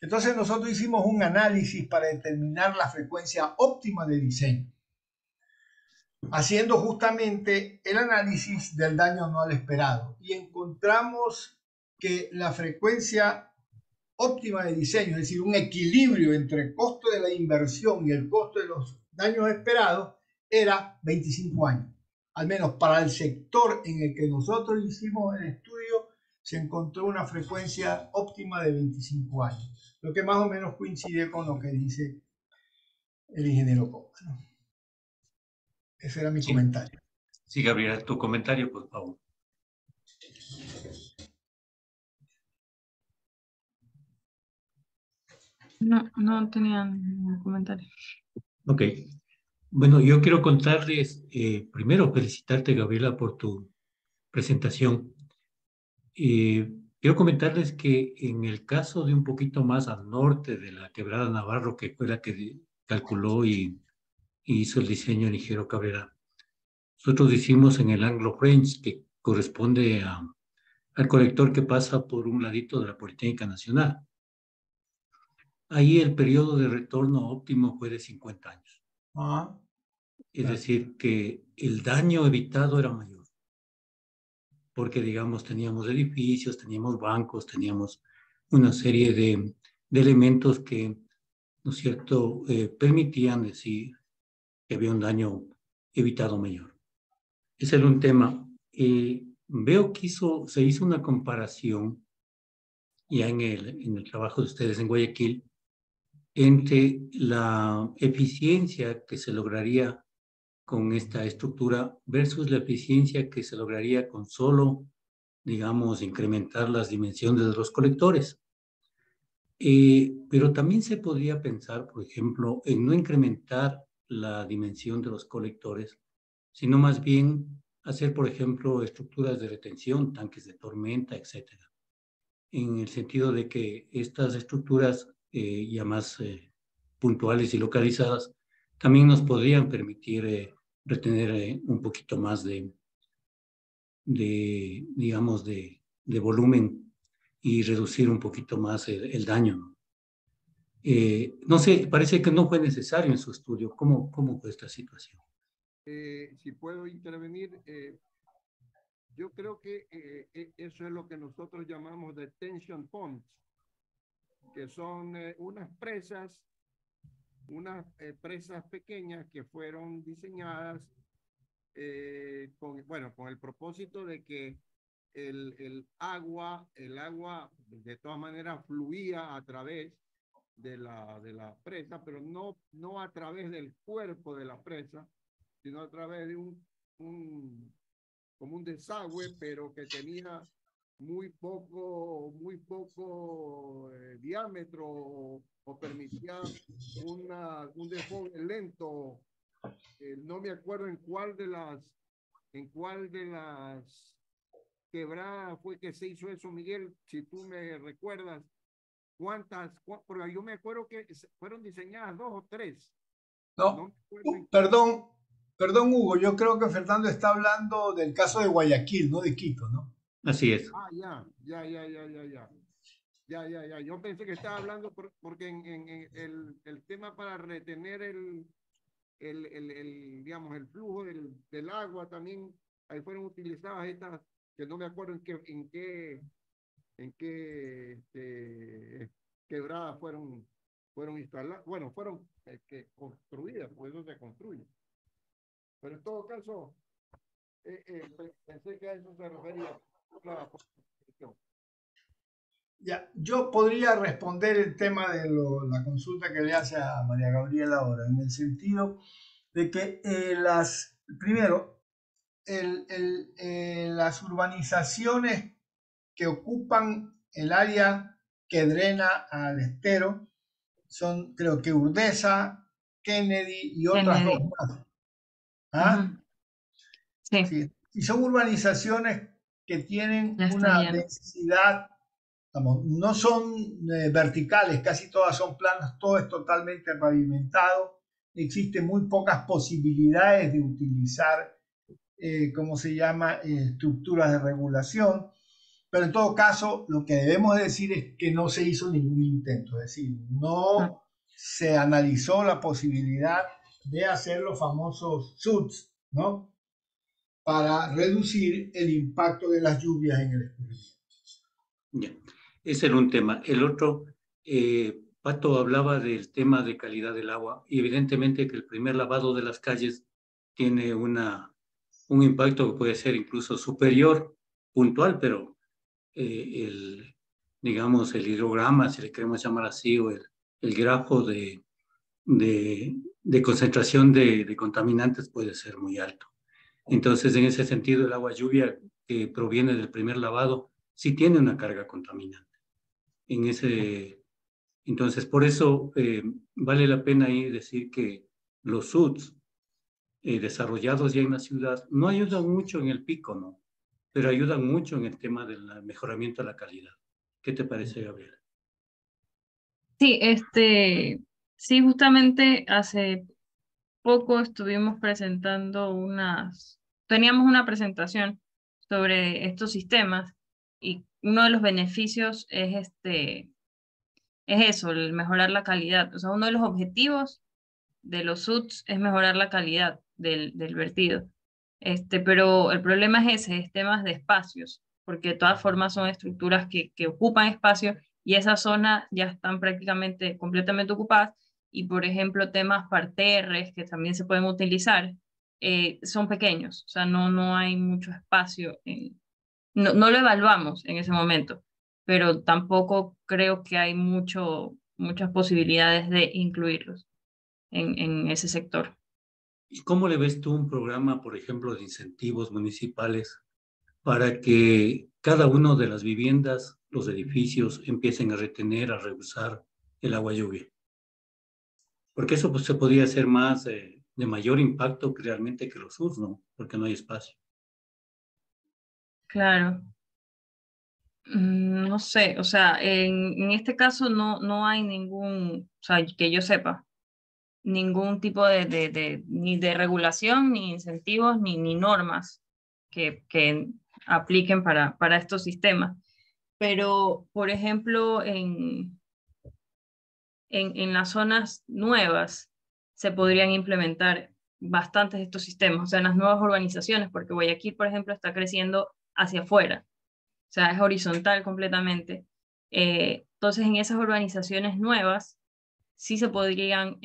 Entonces nosotros hicimos un análisis para determinar la frecuencia óptima de diseño, haciendo justamente el análisis del daño anual esperado. Y encontramos que la frecuencia óptima de diseño, es decir, un equilibrio entre el costo de la inversión y el costo de los daños esperados, era 25 años. Al menos para el sector en el que nosotros hicimos el estudio, se encontró una frecuencia óptima de 25 años, lo que más o menos coincide con lo que dice el ingeniero Cox, ¿no? Ese era mi comentario. Sí, Gabriela, tu comentario, por favor. No tenía ningún comentario. Ok. Bueno, yo quiero contarles, primero felicitarte, Gabriela, por tu presentación. Quiero comentarles que en el caso de un poquito más al norte de la Quebrada Navarro, que fue la que calculó y hizo el diseño el ingeniero Cabrera, nosotros hicimos en el Anglo-French, que corresponde al colector que pasa por un ladito de la Politécnica Nacional. Ahí el periodo de retorno óptimo fue de 50 años. Es decir, que el daño evitado era mayor. Porque, digamos, teníamos edificios, teníamos bancos, teníamos una serie de elementos que, ¿no es cierto?, permitían decir que había un daño evitado mayor. Ese era un tema. Veo que se hizo una comparación ya en el trabajo de ustedes en Guayaquil entre la eficiencia que se lograría con esta estructura versus la eficiencia que se lograría con solo, digamos, incrementar las dimensiones de los colectores. Pero también se podría pensar, por ejemplo, en no incrementar la dimensión de los colectores, sino más bien hacer, por ejemplo, estructuras de retención, tanques de tormenta, etcétera, en el sentido de que estas estructuras ya más puntuales y localizadas también nos podrían permitir retener un poquito más digamos, de volumen y reducir un poquito más el daño, ¿no? No sé, parece que no fue necesario en su estudio. ¿Cómo fue esta situación? Si puedo intervenir, yo creo que eso es lo que nosotros llamamos detention ponds, que son unas presas pequeñas que fueron diseñadas con el propósito de que el agua de todas maneras fluía a través de la presa, pero no a través del cuerpo de la presa, sino a través de como un desagüe, pero que tenía muy poco diámetro o permitía un desfogue lento. No me acuerdo en cuál de las quebradas fue que se hizo eso, Miguel, si tú me recuerdas porque yo me acuerdo que fueron diseñadas 2 o 3. No, perdón, Hugo, yo creo que Fernando está hablando del caso de Guayaquil, no de Quito, ¿no? Así es. Ya. Yo pensé que estaba hablando porque en el tema para retener digamos, el flujo del agua también, ahí fueron utilizadas estas, que no me acuerdo en qué quebradas fueron instaladas, bueno, fueron construidas, por eso se construye. Pero en todo caso, pensé que a eso se refería. Ya, yo podría responder el tema de la consulta que le hace a María Gabriela ahora, en el sentido de que primero, las urbanizaciones que ocupan el área que drena al estero son, creo que Urdesa, Kennedy y otras dos más. ¿Ah? Sí. Sí. Y son urbanizaciones que tienen una densidad, vamos, no son verticales, casi todas son planas, todo es totalmente pavimentado. Existen muy pocas posibilidades de utilizar, ¿cómo se llama?, estructuras de regulación. pero en todo caso lo que debemos decir es que no se hizo ningún intento, es decir, no se analizó la posibilidad de hacer los famosos SUTS, ¿no? Para reducir el impacto de las lluvias en el escurrimiento. Ya. Ese era un tema. El otro, Pato hablaba del tema de calidad del agua, y evidentemente que el primer lavado de las calles tiene un impacto que puede ser incluso superior, puntual, pero digamos, el hidrograma, si le queremos llamar así, o el grafo de concentración de contaminantes puede ser muy alto. Entonces, en ese sentido, el agua lluvia que proviene del primer lavado sí tiene una carga contaminante. Entonces, por eso vale la pena ahí decir que los SUDs desarrollados ya en la ciudad no ayudan mucho en el pico, ¿no? Pero ayudan mucho en el tema del mejoramiento de la calidad. ¿Qué te parece, Gabriel? Sí, sí, justamente hace poco estuvimos teníamos una presentación sobre estos sistemas y uno de los beneficios es eso, el mejorar la calidad. O sea, uno de los objetivos de los SUTS es mejorar la calidad del vertido. Pero el problema es ese, es temas de espacios, porque de todas formas son estructuras que ocupan espacio y esas zonas ya están prácticamente completamente ocupadas. Y por ejemplo, temas parterres que también se pueden utilizar, son pequeños, o sea, no hay mucho espacio, no lo evaluamos en ese momento, pero tampoco creo que hay muchas posibilidades de incluirlos en ese sector. ¿Y cómo le ves tú un programa, por ejemplo, de incentivos municipales para que cada una de las viviendas, los edificios, empiecen a retener, a reusar el agua lluvia? Porque eso pues, se podría hacer más de mayor impacto que realmente que los SUS, ¿no? Porque no hay espacio. Claro. No sé, o sea, en este caso no hay ningún, o sea, que yo sepa, ningún tipo ni de regulación, ni incentivos, ni normas que apliquen para estos sistemas. Pero, por ejemplo, en las zonas nuevas se podrían implementar bastantes de estos sistemas, o sea, en las nuevas urbanizaciones, porque Guayaquil, por ejemplo, está creciendo hacia afuera, o sea, es horizontal completamente. Entonces, en esas urbanizaciones nuevas sí se podrían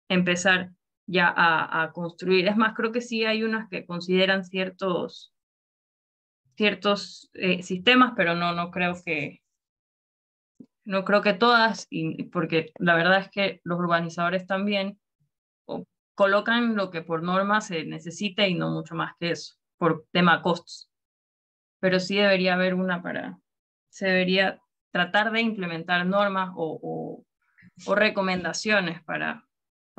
empezar ya a construir. Es más, creo que sí hay unas que consideran ciertos sistemas, pero no creo que todas, porque la verdad es que los urbanizadores también colocan lo que por norma se necesita y no mucho más que eso, por tema costos. Pero sí debería haber se debería tratar de implementar normas o recomendaciones para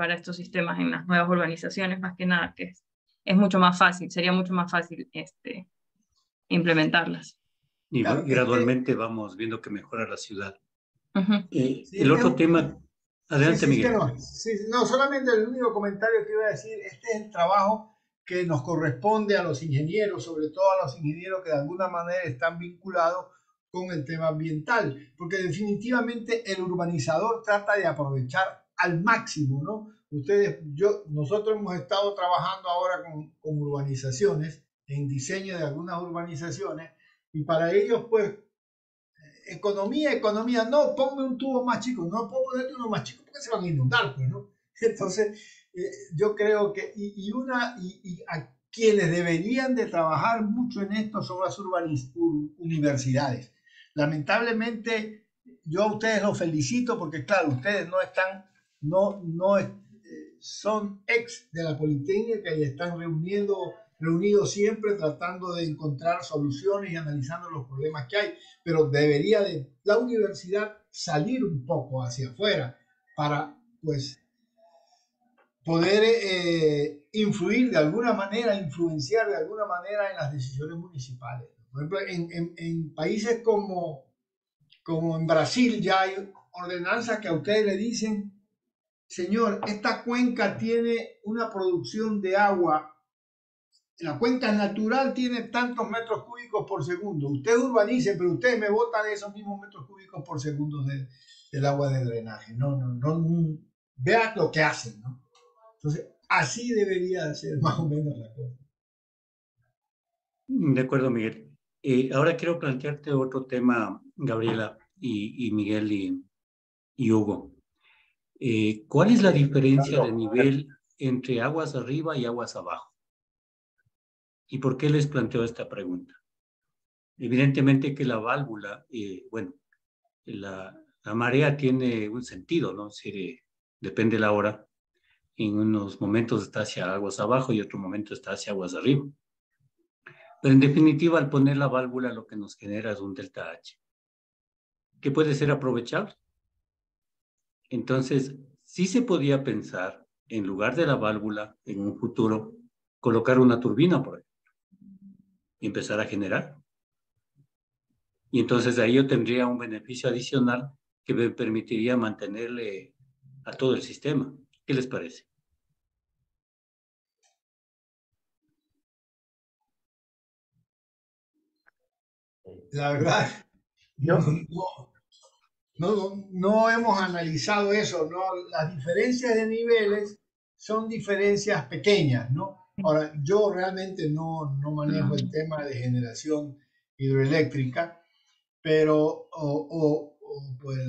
estos sistemas en las nuevas urbanizaciones, más que nada, que es mucho más fácil, sería mucho más fácil implementarlas. Y Claro, gradualmente vamos viendo que mejora la ciudad. Ujú. sí, El otro tema, adelante, Miguel. no, solamente el único comentario que iba a decir, este es el trabajo que nos corresponde a los ingenieros, sobre todo a los ingenieros que de alguna manera están vinculados con el tema ambiental, porque definitivamente el urbanizador trata de aprovechar al máximo, ¿no? Nosotros hemos estado trabajando ahora con urbanizaciones, en diseño de algunas urbanizaciones, y para ellos, pues, economía, no, ponme un tubo más chico, no puedo ponerte uno más chico porque se van a inundar, pues, ¿no? Entonces, yo creo que, y a quienes deberían de trabajar mucho en esto son las universidades. Lamentablemente, yo a ustedes los felicito porque, claro, ustedes no están, no son ex de la Politécnica y están reunidos siempre tratando de encontrar soluciones y analizando los problemas que hay, pero debería de la universidad salir un poco hacia afuera para, pues, poder influir de alguna manera, influenciar de alguna manera en las decisiones municipales. Por ejemplo, en países como en Brasil ya hay ordenanzas que a ustedes le dicen, señor, esta cuenca tiene una producción de agua la cuenca natural tiene tantos metros cúbicos por segundo. Ustedes urbanicen, pero ustedes me botan esos mismos metros cúbicos por segundo del agua de drenaje. No, vean lo que hacen, ¿no? Entonces, así debería ser más o menos la cosa. De acuerdo, Miguel. Ahora quiero plantearte otro tema, Gabriela y Miguel y Hugo. ¿Cuál es la diferencia de nivel entre aguas arriba y aguas abajo? ¿Y por qué les planteo esta pregunta? Evidentemente que la válvula, bueno, la marea tiene un sentido, ¿no? Depende de la hora. En unos momentos está hacia aguas abajo y otro momento está hacia aguas arriba. Pero en definitiva, al poner la válvula, lo que nos genera es un delta H, que puede ser aprovechable. Entonces, sí se podía pensar, en lugar de la válvula, en un futuro, colocar una turbina por ahí y empezar a generar. Y entonces ahí yo tendría un beneficio adicional que me permitiría mantenerle a todo el sistema. ¿Qué les parece? La verdad, no hemos analizado eso, ¿no? Las diferencias de niveles son diferencias pequeñas, ¿no? Ahora, yo realmente no manejo el tema de generación hidroeléctrica, pero, pues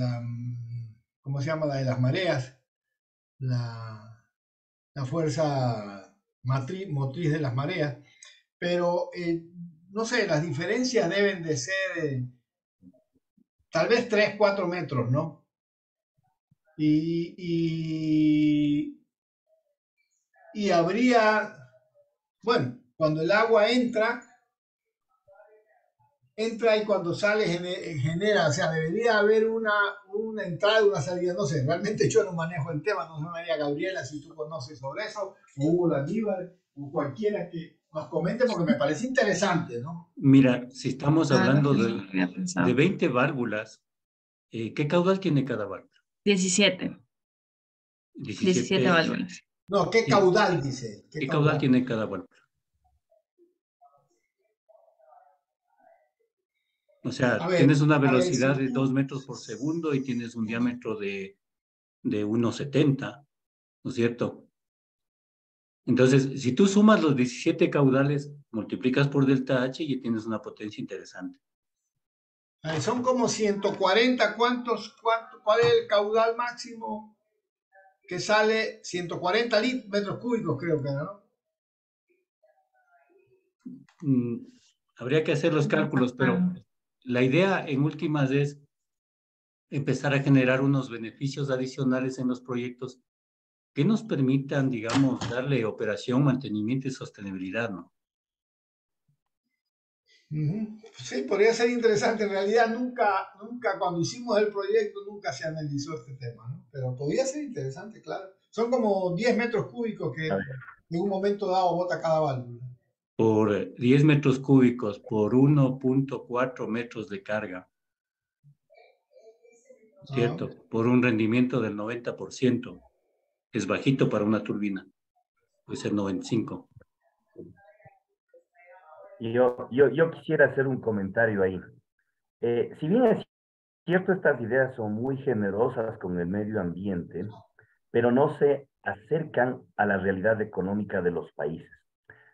¿cómo se llama? La de las mareas, la fuerza motriz de las mareas, pero no sé, las diferencias deben de ser tal vez 3 4 metros, ¿no? Y habría, bueno, cuando el agua entra y cuando sale genera, o sea, debería haber una entrada y una salida, no sé, realmente yo no manejo el tema, no sé María Gabriela si tú conoces sobre eso, o Hugo Landívar, o cualquiera que nos comente porque me parece interesante, ¿no? Mira, si estamos hablando de 20 válvulas, ¿qué caudal tiene cada válvula? 17 válvulas. No, ¿qué caudal dice? ¿Qué caudal tiene cada válvula? O sea, tienes una velocidad de 2 metros por segundo y tienes un diámetro de 1,70, ¿no es cierto? Entonces, si tú sumas los 17 caudales, multiplicas por delta H y tienes una potencia interesante. Son como 140, ¿cuál es el caudal máximo que sale? 140 metros cúbicos creo que, ¿no? Habría que hacer los cálculos, pero la idea en últimas es empezar a generar unos beneficios adicionales en los proyectos que nos permitan, digamos, darle operación, mantenimiento y sostenibilidad, ¿no? Sí, podría ser interesante. En realidad nunca cuando hicimos el proyecto, nunca se analizó este tema, ¿no? Pero podría ser interesante, claro. Son como 10 metros cúbicos que en un momento dado bota cada válvula. Por 10 metros cúbicos, por 1,4 metros de carga, ¿cierto? Por un rendimiento del 90%. Es bajito para una turbina. Puede ser 95. Yo quisiera hacer un comentario ahí. Si bien es cierto, estas ideas son muy generosas con el medio ambiente, pero no se acercan a la realidad económica de los países.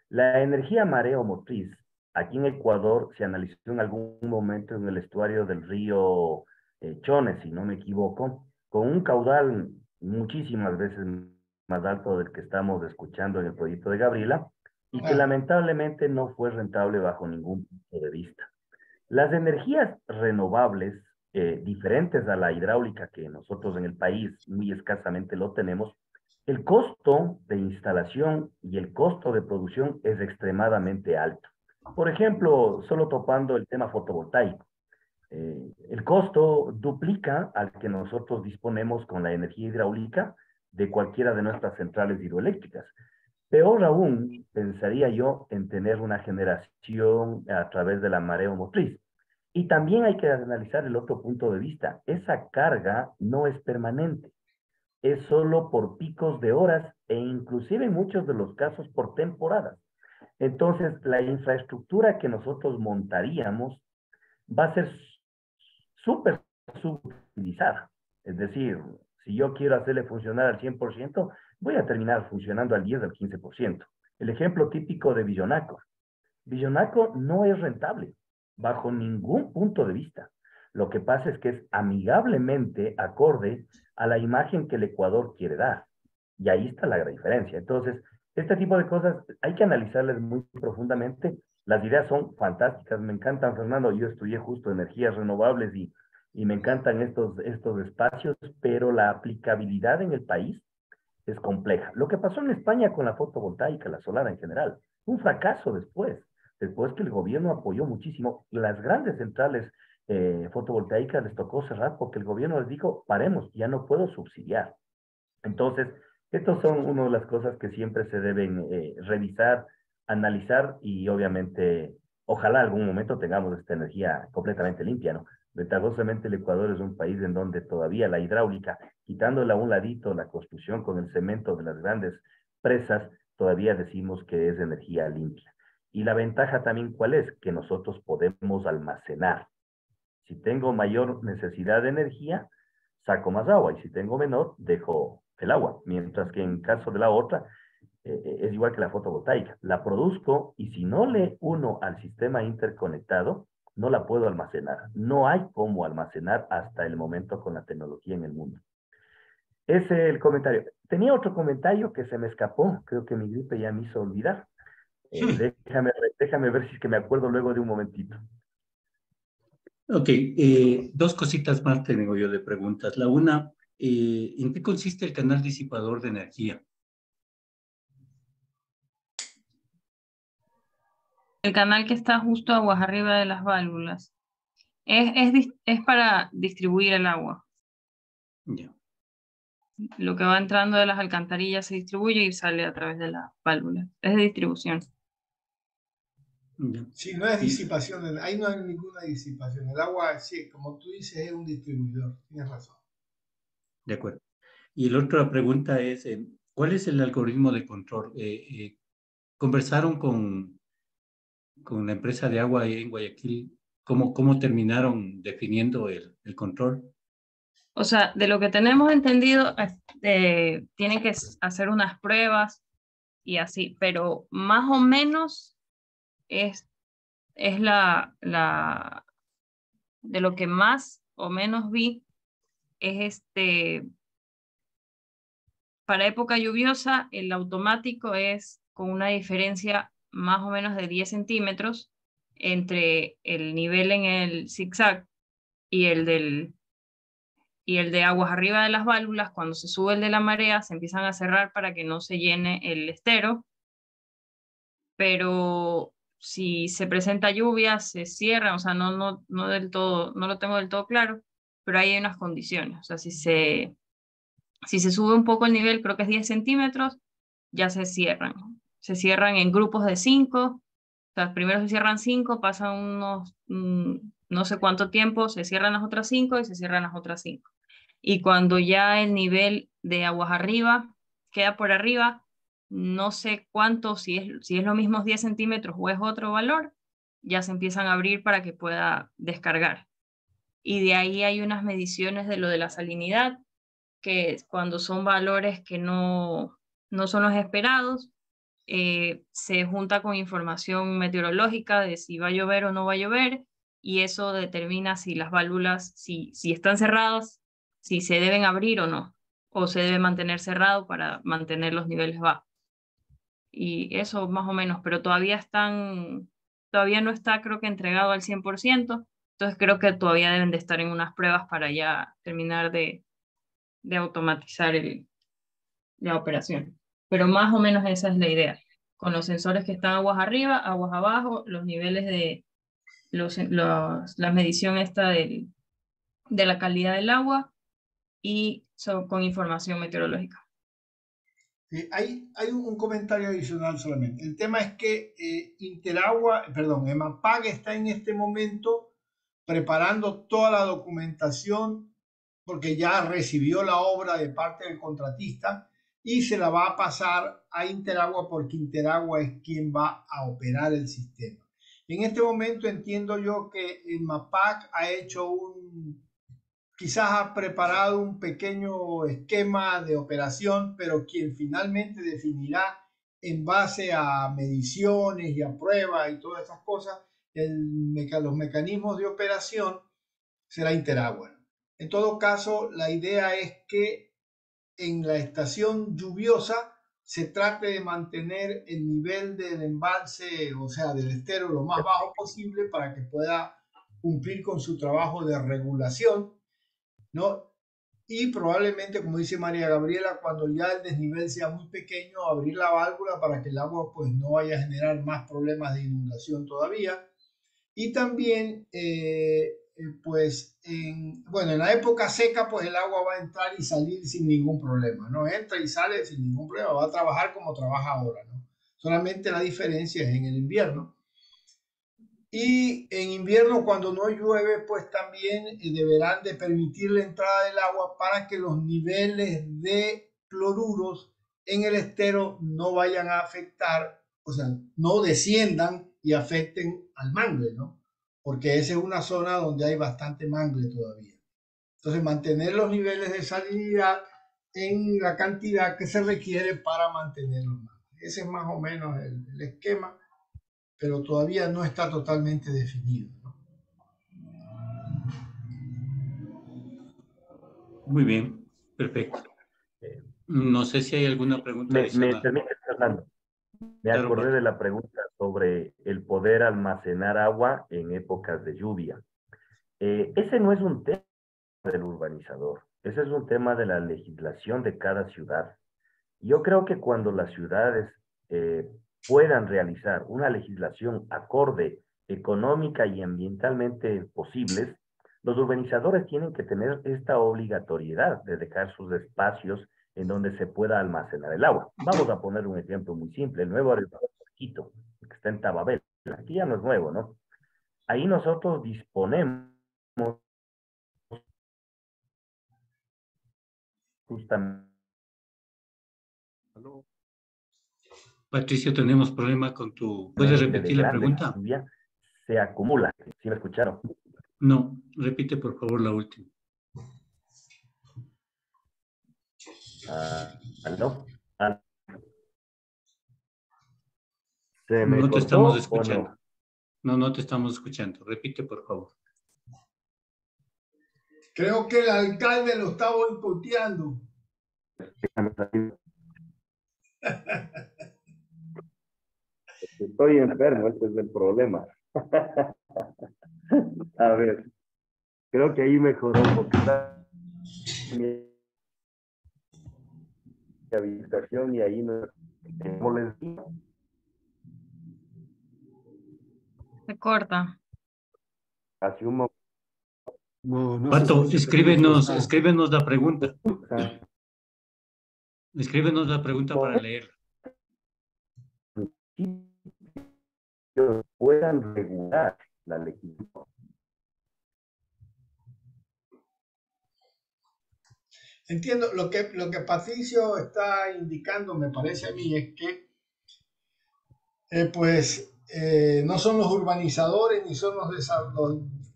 La energía mareomotriz, aquí en Ecuador, se analizó en algún momento en el estuario del río Chones, si no me equivoco, con un caudal muchísimas veces más alto del que estamos escuchando en el proyecto de Gabriela, y que lamentablemente no fue rentable bajo ningún punto de vista. Las energías renovables, diferentes a la hidráulica que nosotros en el país muy escasamente lo tenemos, el costo de instalación y el costo de producción es extremadamente alto. Por ejemplo, solo topando el tema fotovoltaico, el costo duplica al que nosotros disponemos con la energía hidráulica de cualquiera de nuestras centrales hidroeléctricas. Peor aún, pensaría yo en tener una generación a través de la mareomotriz. Y también hay que analizar el otro punto de vista. Esa carga no es permanente, es solo por picos de horas e inclusive en muchos de los casos por temporadas. Entonces, la infraestructura que nosotros montaríamos va a ser súper subutilizada. Es decir, si yo quiero hacerle funcionar al 100%, voy a terminar funcionando al 10 o al 15%. El ejemplo típico de Billonaco. Billonaco no es rentable bajo ningún punto de vista. Lo que pasa es que es amigablemente acorde a la imagen que el Ecuador quiere dar. Y ahí está la gran diferencia. Entonces, este tipo de cosas hay que analizarlas muy profundamente. Las ideas son fantásticas, me encantan, Fernando. Yo estudié justo energías renovables y me encantan estos espacios, pero la aplicabilidad en el país es compleja. Lo que pasó en España con la fotovoltaica, la solar en general, un fracaso después que el gobierno apoyó muchísimo. Las grandes centrales fotovoltaicas les tocó cerrar porque el gobierno les dijo, paremos, ya no puedo subsidiar. Entonces, estas son una de las cosas que siempre se deben revisar, analizar y obviamente, ojalá algún momento tengamos esta energía completamente limpia, ¿no? Ventajosamente el Ecuador es un país en donde todavía la hidráulica, quitándola a un ladito, la construcción con el cemento de las grandes presas, todavía decimos que es energía limpia. Y la ventaja también, ¿cuál es? Que nosotros podemos almacenar. Si tengo mayor necesidad de energía, saco más agua y si tengo menor, dejo el agua. Mientras que en caso de la otra, es igual que la fotovoltaica. La produzco y si no le uno al sistema interconectado, no la puedo almacenar. No hay cómo almacenar hasta el momento con la tecnología en el mundo. Ese es el comentario. Tenía otro comentario que se me escapó. Creo que mi gripe ya me hizo olvidar. Déjame ver si es que me acuerdo luego de un momentito. Ok, dos cositas más tengo yo de preguntas. La una, ¿en qué consiste el canal disipador de energía? El canal que está justo aguas arriba de las válvulas. Es para distribuir el agua. Ya. Lo que va entrando de las alcantarillas se distribuye y sale a través de las válvulas. Es de distribución. Ya. Sí, no es Y, disipación, ahí no hay ninguna disipación. El agua, sí, como tú dices, es un distribuidor, tienes razón. de acuerdo. Y la otra pregunta es, ¿cuál es el algoritmo de control? ¿Conversaron con la empresa de agua ahí en Guayaquil? ¿Cómo terminaron definiendo el control? O sea, de lo que tenemos entendido, tienen que hacer unas pruebas y así, pero más o menos es de lo que más o menos vi, es para época lluviosa, el automático es con una diferencia más o menos de 10 centímetros entre el nivel en el zigzag y y el de aguas arriba de las válvulas. Cuando se sube el de la marea, se empiezan a cerrar para que no se llene el estero, pero si se presenta lluvia, se cierran, o sea, no del todo, no lo tengo del todo claro, pero hay unas condiciones. O sea, si se sube un poco el nivel, creo que es 10 centímetros, ya se cierran. Se cierran en grupos de 5. O sea, primero se cierran 5, pasan no sé cuánto tiempo, se cierran las otras 5 y se cierran las otras 5. Y cuando ya el nivel de aguas arriba queda por arriba, no sé cuánto, si es lo mismo 10 centímetros o es otro valor, ya se empiezan a abrir para que pueda descargar. Y de ahí hay unas mediciones de lo de la salinidad, que cuando son valores que no son los esperados, se junta con información meteorológica de si va a llover o no va a llover, y eso determina si las válvulas, si están cerradas, si se deben abrir o no, o se debe mantener cerrado para mantener los niveles bajos. Y eso más o menos, pero todavía no está, creo que entregado al 100%, entonces creo que todavía deben de estar en unas pruebas para ya terminar de automatizar la operación. Pero más o menos esa es la idea. Con los sensores que están aguas arriba, aguas abajo, los niveles de la medición esta de la calidad del agua y con información meteorológica. Hay un comentario adicional solamente. El tema es que EMAPAG está en este momento preparando toda la documentación porque ya recibió la obra de parte del contratista y se la va a pasar a Interagua porque Interagua es quien va a operar el sistema. En este momento entiendo yo que el MAPAC ha hecho quizás ha preparado un pequeño esquema de operación, pero quien finalmente definirá en base a mediciones y a pruebas y todas esas cosas, los mecanismos de operación será Interagua. En todo caso, la idea es que en la estación lluviosa se trate de mantener el nivel del embalse, o sea, del estero, lo más bajo posible para que pueda cumplir con su trabajo de regulación, ¿no? Y probablemente, como dice María Gabriela, cuando ya el desnivel sea muy pequeño, abrir la válvula para que el agua pues no vaya a generar más problemas de inundación todavía. Y también, pues, en la época seca, pues el agua va a entrar y salir sin ningún problema, ¿no? Entra y sale sin ningún problema, va a trabajar como trabaja ahora, ¿no? Solamente la diferencia es en el invierno. Y en invierno, cuando no llueve, pues también deberán de permitir la entrada del agua para que los niveles de cloruros en el estero no vayan a afectar, o sea, no desciendan y afecten al mangle, ¿no? Porque esa es una zona donde hay bastante mangle todavía. Entonces, mantener los niveles de salinidad en la cantidad que se requiere para mantener los mangles. Ese es más o menos el esquema, pero todavía no está totalmente definido, ¿no? Muy bien, perfecto. No sé si hay alguna pregunta Me adicional. permite, Fernando. Me Claro, acordé Pato. de la pregunta sobre el poder almacenar agua en épocas de lluvia. Ese no es un tema del urbanizador, ese es un tema de la legislación de cada ciudad. Yo creo que cuando las ciudades puedan realizar una legislación acorde, económica y ambientalmente posibles, los urbanizadores tienen que tener esta obligatoriedad de dejar sus espacios en donde se pueda almacenar el agua. Vamos a poner un ejemplo muy simple, el nuevo aeropuerto de Quito, que está en Tababel. Aquí ya no es nuevo, ¿no? Ahí nosotros disponemos justamente Aló. Patricio, tenemos problema con tu... ¿Puedes de repetir la grandes pregunta? lluvias, se acumula. ¿Sí me escucharon? No, repite por favor la última. ¿Aló? ¿Se me No te estamos cortó o escuchando. no? No, no te estamos escuchando. Repite por favor. Creo que el alcalde lo está boicoteando. Estoy enfermo, ese es el problema. A ver, creo que ahí mejoró porque está en mi habitación y ahí no molestó. Se corta. Hace un momento. No se Pato, escucha. escríbenos la pregunta. Escríbenos la pregunta para leerla. Puedan regular la legislación. Entiendo, lo que Patricio está indicando, me parece a mí, es que no son los urbanizadores ni son los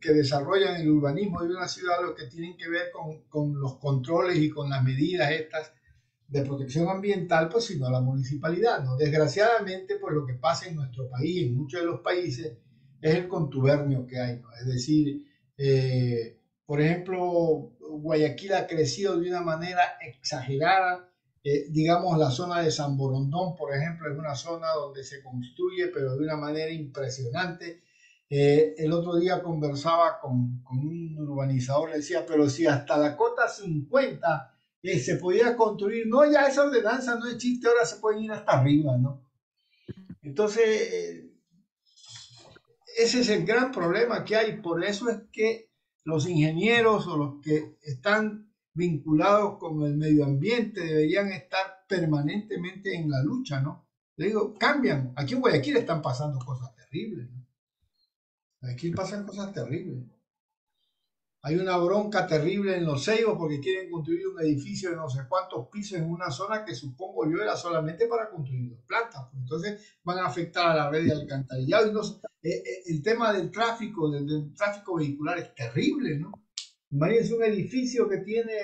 que desarrollan el urbanismo de una ciudad los que tienen que ver con los controles y con las medidas estas de protección ambiental, pues sino la municipalidad, ¿no? Desgraciadamente, pues lo que pasa en nuestro país, en muchos de los países, es el contubernio que hay, ¿no? Es decir, por ejemplo, Guayaquil ha crecido de una manera exagerada. Digamos, la zona de San Borondón, por ejemplo, es una zona donde se construye, pero de una manera impresionante. El otro día conversaba con un urbanizador, le decía, pero si hasta la cota 50 se podía construir, no, ya esa ordenanza no existe, ahora se pueden ir hasta arriba, ¿no? Entonces, ese es el gran problema que hay, por eso es que los ingenieros o los que están vinculados con el medio ambiente deberían estar permanentemente en la lucha, ¿no? Le digo, cambian. Aquí en Guayaquil están pasando cosas terribles, ¿no? Aquí pasan cosas terribles. Hay una bronca terrible en Los Ceibos porque quieren construir un edificio de no sé cuántos pisos en una zona que supongo yo era solamente para construir dos plantas. Entonces van a afectar a la red de alcantarillado. Y no, el tema del tráfico vehicular es terrible, ¿no? Imagínense un edificio que tiene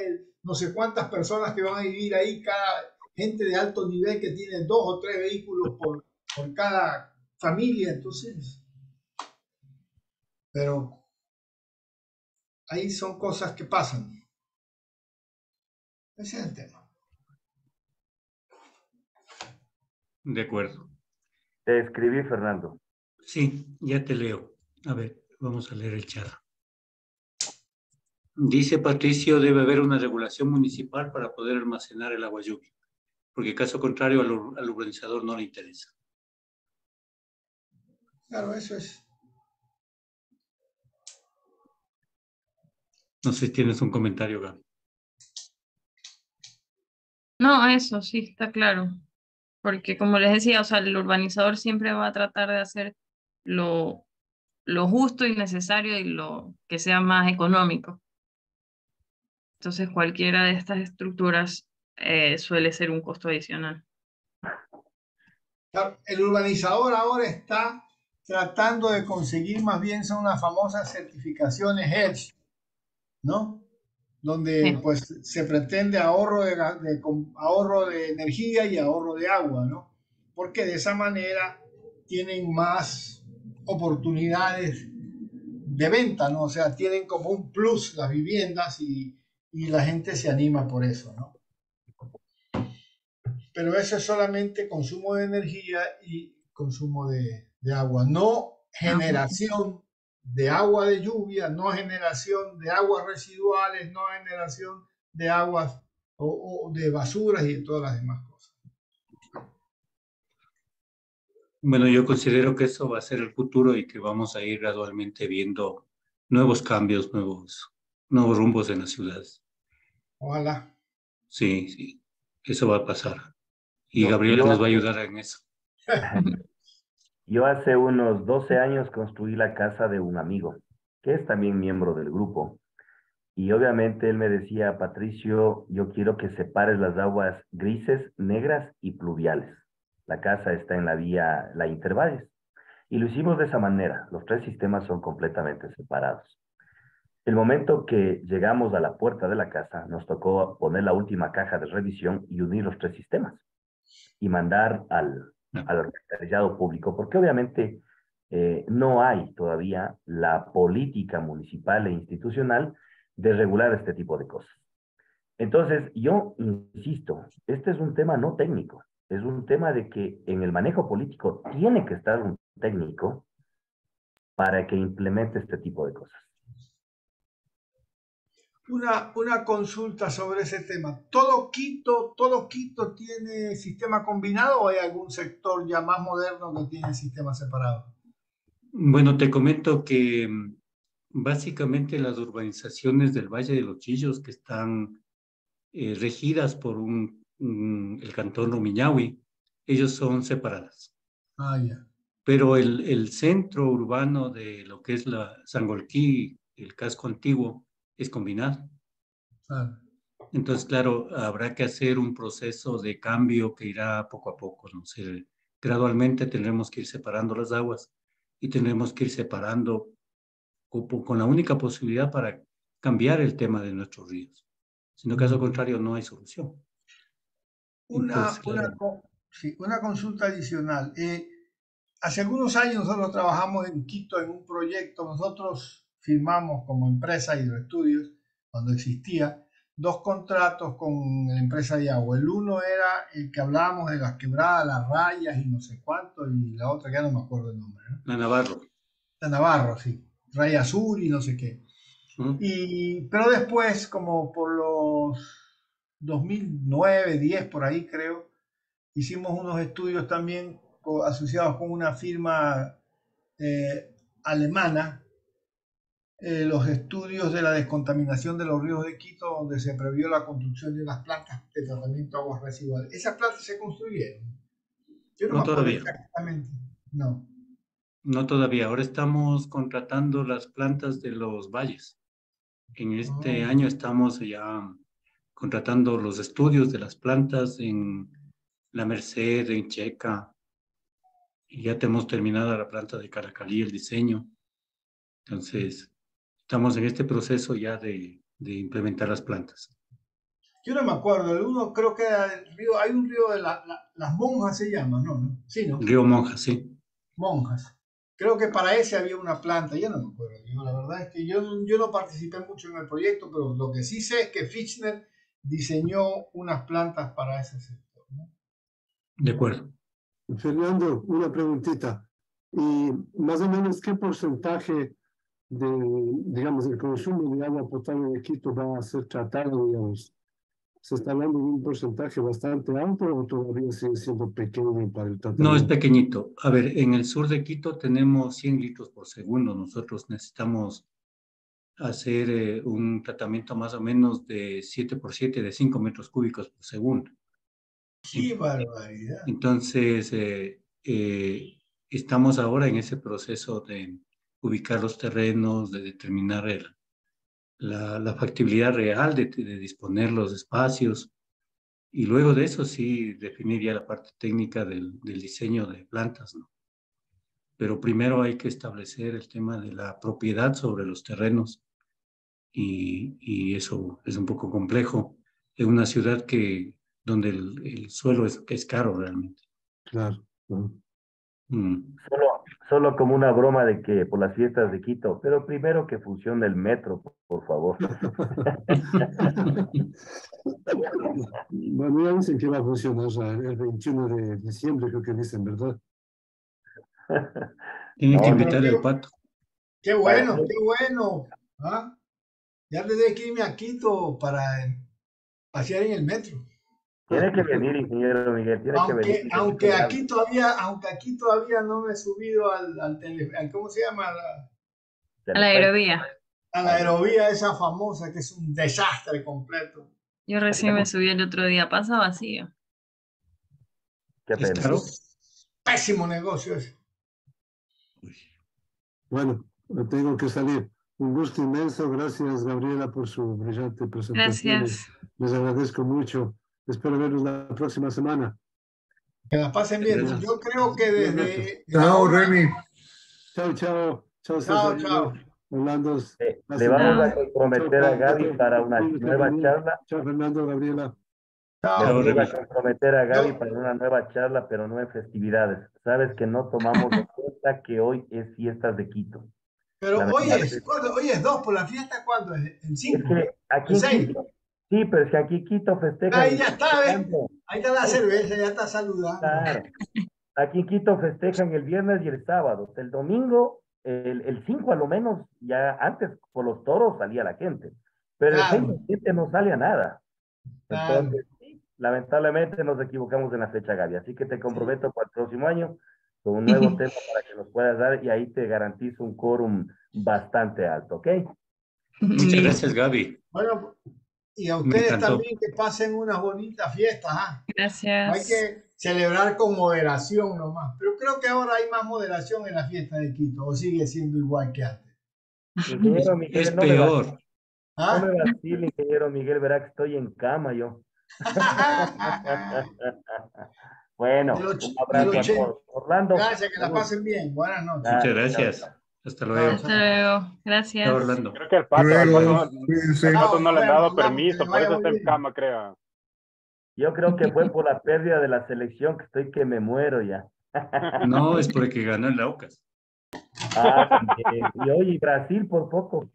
no sé cuántas personas que van a vivir ahí, cada gente de alto nivel que tiene 2 o 3 vehículos por cada familia. Entonces, pero ahí son cosas que pasan. Ese es el tema. De acuerdo. Te escribí, Fernando. Sí, ya te leo. A ver, vamos a leer el chat. Dice Patricio, debe haber una regulación municipal para poder almacenar el agua lluvia, porque caso contrario al urbanizador no le interesa. Claro, eso es. No sé si tienes un comentario, Gaby. No, eso sí, está claro. Porque como les decía, o sea, el urbanizador siempre va a tratar de hacer lo, lo justo y necesario y lo que sea más económico. Entonces, cualquiera de estas estructuras suele ser un costo adicional. Claro, el urbanizador ahora está tratando de conseguir más bien son las famosas certificaciones EDGE, ¿no? Donde Sí. pues se pretende ahorro de energía y ahorro de agua, ¿no? Porque de esa manera tienen más oportunidades de venta, ¿no? O sea, tienen como un plus las viviendas y la gente se anima por eso, ¿no? Pero eso es solamente consumo de energía y consumo de agua, no Agua. generación de agua de lluvia, no generación de aguas residuales, no generación de aguas o de basuras y de todas las demás cosas. Bueno, yo considero que eso va a ser el futuro y que vamos a ir gradualmente viendo nuevos cambios, nuevos rumbos en las ciudades. Ojalá. Sí, sí, eso va a pasar. Y Yo, Gabriela yo, nos va a hace, ayudar en eso. yo hace unos 12 años construí la casa de un amigo, que es también miembro del grupo. Y obviamente él me decía, Patricio, yo quiero que separes las aguas grises, negras y pluviales. La casa está en la vía La Intervalles. Y lo hicimos de esa manera. Los tres sistemas son completamente separados. El momento que llegamos a la puerta de la casa, nos tocó poner la última caja de revisión y unir los tres sistemas y mandar al alcantarillado público, porque obviamente no hay todavía la política municipal e institucional de regular este tipo de cosas. Entonces, yo insisto, este es un tema no técnico, es un tema de que en el manejo político tiene que estar un técnico para que implemente este tipo de cosas. Una consulta sobre ese tema. ¿Todo Quito tiene sistema combinado o hay algún sector ya más moderno que tiene sistema separado? Bueno, te comento que básicamente las urbanizaciones del Valle de los Chillos que están regidas por el cantón Rumiñahui, ellos son separadas. Ah, ya. Pero el centro urbano de lo que es la Sangolquí, el casco antiguo, es combinado. Ah. Entonces, claro, habrá que hacer un proceso de cambio que irá poco a poco, ¿no? Gradualmente tendremos que ir separando las aguas y tendremos que ir separando con la única posibilidad para cambiar el tema de nuestros ríos. Si no, caso contrario, no hay solución. Entonces, claro. Sí, una consulta adicional. Hace algunos años nosotros trabajamos en Quito en un proyecto, nosotros firmamos como empresa Hidroestudios, cuando existía, 2 contratos con la empresa de agua. El uno era el que hablábamos de las quebradas, las rayas y no sé cuánto, y la otra que ya no me acuerdo el nombre, ¿no? La Navarro. La Navarro, sí. Raya Azul y no sé qué. Pero después, como por los 2009, 10 por ahí creo, hicimos unos estudios también asociados con una firma alemana, los estudios de la descontaminación de los ríos de Quito, donde se previó la construcción de unas plantas de tratamiento de aguas residuales. Esas plantas se construyeron. Yo no No me acuerdo todavía. exactamente. No. No todavía. Ahora estamos contratando las plantas de los valles. En este año estamos ya contratando los estudios de las plantas en La Merced, en Checa, y ya tenemos terminada la planta de Caracalí, el diseño. Entonces, estamos en este proceso ya de implementar las plantas. Yo no me acuerdo, el uno creo que era el río, hay un río de las monjas se llama, ¿no? ¿No? Sí, ¿no? Río Monja, sí. Monjas. Creo que para ese había una planta, ya no me acuerdo. La verdad es que yo no participé mucho en el proyecto, pero lo que sí sé es que Fichtner diseñó unas plantas para ese sector, ¿no? De acuerdo. Fernando, una preguntita. ¿Y más o menos qué porcentaje digamos, el consumo de agua potable de Quito va a ser tratado, digamos? ¿Se está hablando de un porcentaje bastante alto o todavía sigue siendo pequeño para el No, es tratamiento? pequeñito. A ver, en el sur de Quito tenemos 100 litros por segundo. Nosotros necesitamos hacer un tratamiento más o menos de 7 por 7, de 5 metros cúbicos por segundo. ¡Qué barbaridad! Entonces, estamos ahora en ese proceso de ubicar los terrenos, de determinar la factibilidad real de disponer los espacios y luego de eso sí definir ya la parte técnica del diseño de plantas, ¿no? Pero primero hay que establecer el tema de la propiedad sobre los terrenos y eso es un poco complejo en una ciudad donde el suelo es caro realmente. Claro. ¿No? Solo como una broma de que por las fiestas de Quito, pero primero que funcione el metro, por favor. Bueno, ya dicen que va a funcionar, o sea, el 21 de diciembre, creo que dicen, ¿verdad? Tienen que No, Pero invitarle al pato. qué para- bueno, qué bueno. ¿Ah? Ya tendré que irme a Quito para pasear en el metro. tiene que venir, ingeniero Miguel, tiene que venir. Aunque aquí todavía no me he subido ¿cómo se llama? Se A le la cuenta. aerovía. A la aerovía esa famosa que es un desastre completo. Yo recién me subí el otro día, pasa vacío. Qué ¿Es pena. Es un caro? pésimo negocio ese. Uy. Bueno, tengo que salir. Un gusto inmenso. Gracias, Gabriela, por su brillante presentación. Gracias. Les agradezco mucho. Espero verlos la próxima semana. Que la pasen bien. Gracias. Yo creo que desde la Chao, hora. Remy. Chao, chao. Chao, Chao, César. chao. Orlando. Le vamos Chao. a Chao, comprometer a Gaby Pato. para una Cuídense nueva también. charla. Chao, Fernando, Gabriela. Le Chao. Chao, vamos Remy. a comprometer a Gaby Yo, para una nueva charla, pero no en festividades. Sabes que no tomamos en cuenta que hoy es fiestas de Quito. pero Lamentablemente. hoy es 2 por la fiesta, ¿cuándo es? El Es 5, que aquí el en 6. Quito, sí, pero es que aquí en Quito festejan Ahí el ya está, ¿ves? festejando. Ahí está la Ahí está, cerveza, ya está saludando. claro. Aquí en Quito festejan el viernes y el sábado. El domingo, el 5 a lo menos, ya antes por los toros salía la gente. Pero el 6 Claro, y 7 no sale a nada. claro. Entonces, sí, lamentablemente nos equivocamos en la fecha, Gaby. Así que te Sí. comprometo para el próximo año con un nuevo tema para que nos puedas dar y ahí te garantizo un quórum bastante alto, ¿ok? Muchas gracias, Listo. Gaby. Bueno, y a Me ustedes encantó. también que pasen unas bonitas fiestas. ¿Ah? Hay Gracias. que celebrar con moderación nomás. Pero creo que ahora hay más moderación en la fiesta de Quito, o sigue siendo igual que antes. Ingeniero Es Miguel, peor. no me ¿Ah? vacile, ingeniero Miguel, verá que estoy en cama yo. Del, Bueno, un och- del abrazo a 80. todos. Orlando, Gracias, que la salud. pasen bien. Buenas noches. Muchas Dale, chao, gracias. chao. Hasta Chao, luego. Hasta chao. luego. Chao, Gracias. Orlando. Creo que Luego, al cuídense. pato Chao, no nos le han vemos, dado hablamos, que permiso, les por vaya eso muy está en bien. cama, creo. Yo creo que fue por la pérdida de la selección que estoy que me muero ya. No, es porque ganó el Aucas. Ah, también. Y hoy Brasil por poco.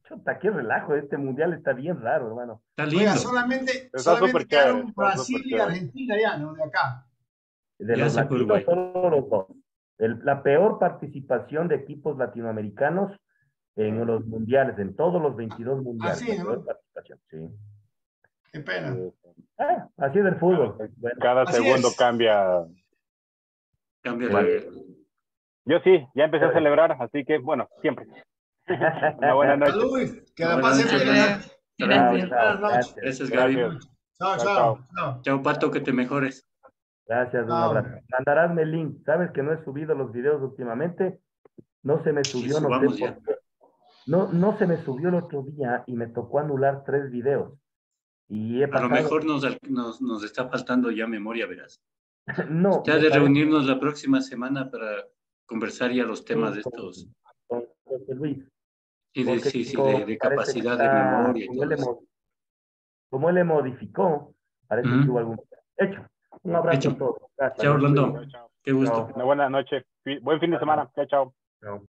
Chuta, qué relajo. Este mundial está bien raro, hermano. Está Oiga, lindo. Está solamente súper chévere, quedaron está súper Brasil y chévere. Argentina ya, ¿no? De acá. De Ya los se fue latinos, Uruguay. solo los dos. La peor participación de equipos latinoamericanos en los mundiales, en todos los 22 mundiales. Así, La peor ¿no? participación, sí. Qué pena. Así es el fútbol. Bueno, Cada Así segundo es. cambia. Cambia bueno. Yo sí, ya empecé a celebrar, así que, bueno, siempre. Una buena noche. Salud, que la Buenas pasen noches, bien. Orlando. ¿Ah? Gracias. Hasta luego. Chao, Gracias. chao. Buenas noches. Gracias, Gracias. Gaby. Chao, Chao, chao. chao. Chao. Chao, Pato, que te mejores. Gracias, un Chao. abrazo. Mandarásme el link. Sabes que no he subido los videos últimamente. No se me Sí, subió, no sé subamos por ya. qué. no se me subió el otro día y me tocó anular 3 videos. Y he A lo pasado, mejor nos está faltando ya memoria, verás. no, Ya me de parece reunirnos la próxima semana para conversar ya los temas de con, estos, con José Luis, y de, porque sí, sí, Kiko de parece que capacidad de está, memoria y todo eso. como él le modificó, parece que hubo algún hecho. Un abrazo Hecho. a todos. Gracias. Chao, Sí. Orlando. Chao. Qué gusto. Chao. Una buena noche. Buen fin de semana. Chao, chao. Chao.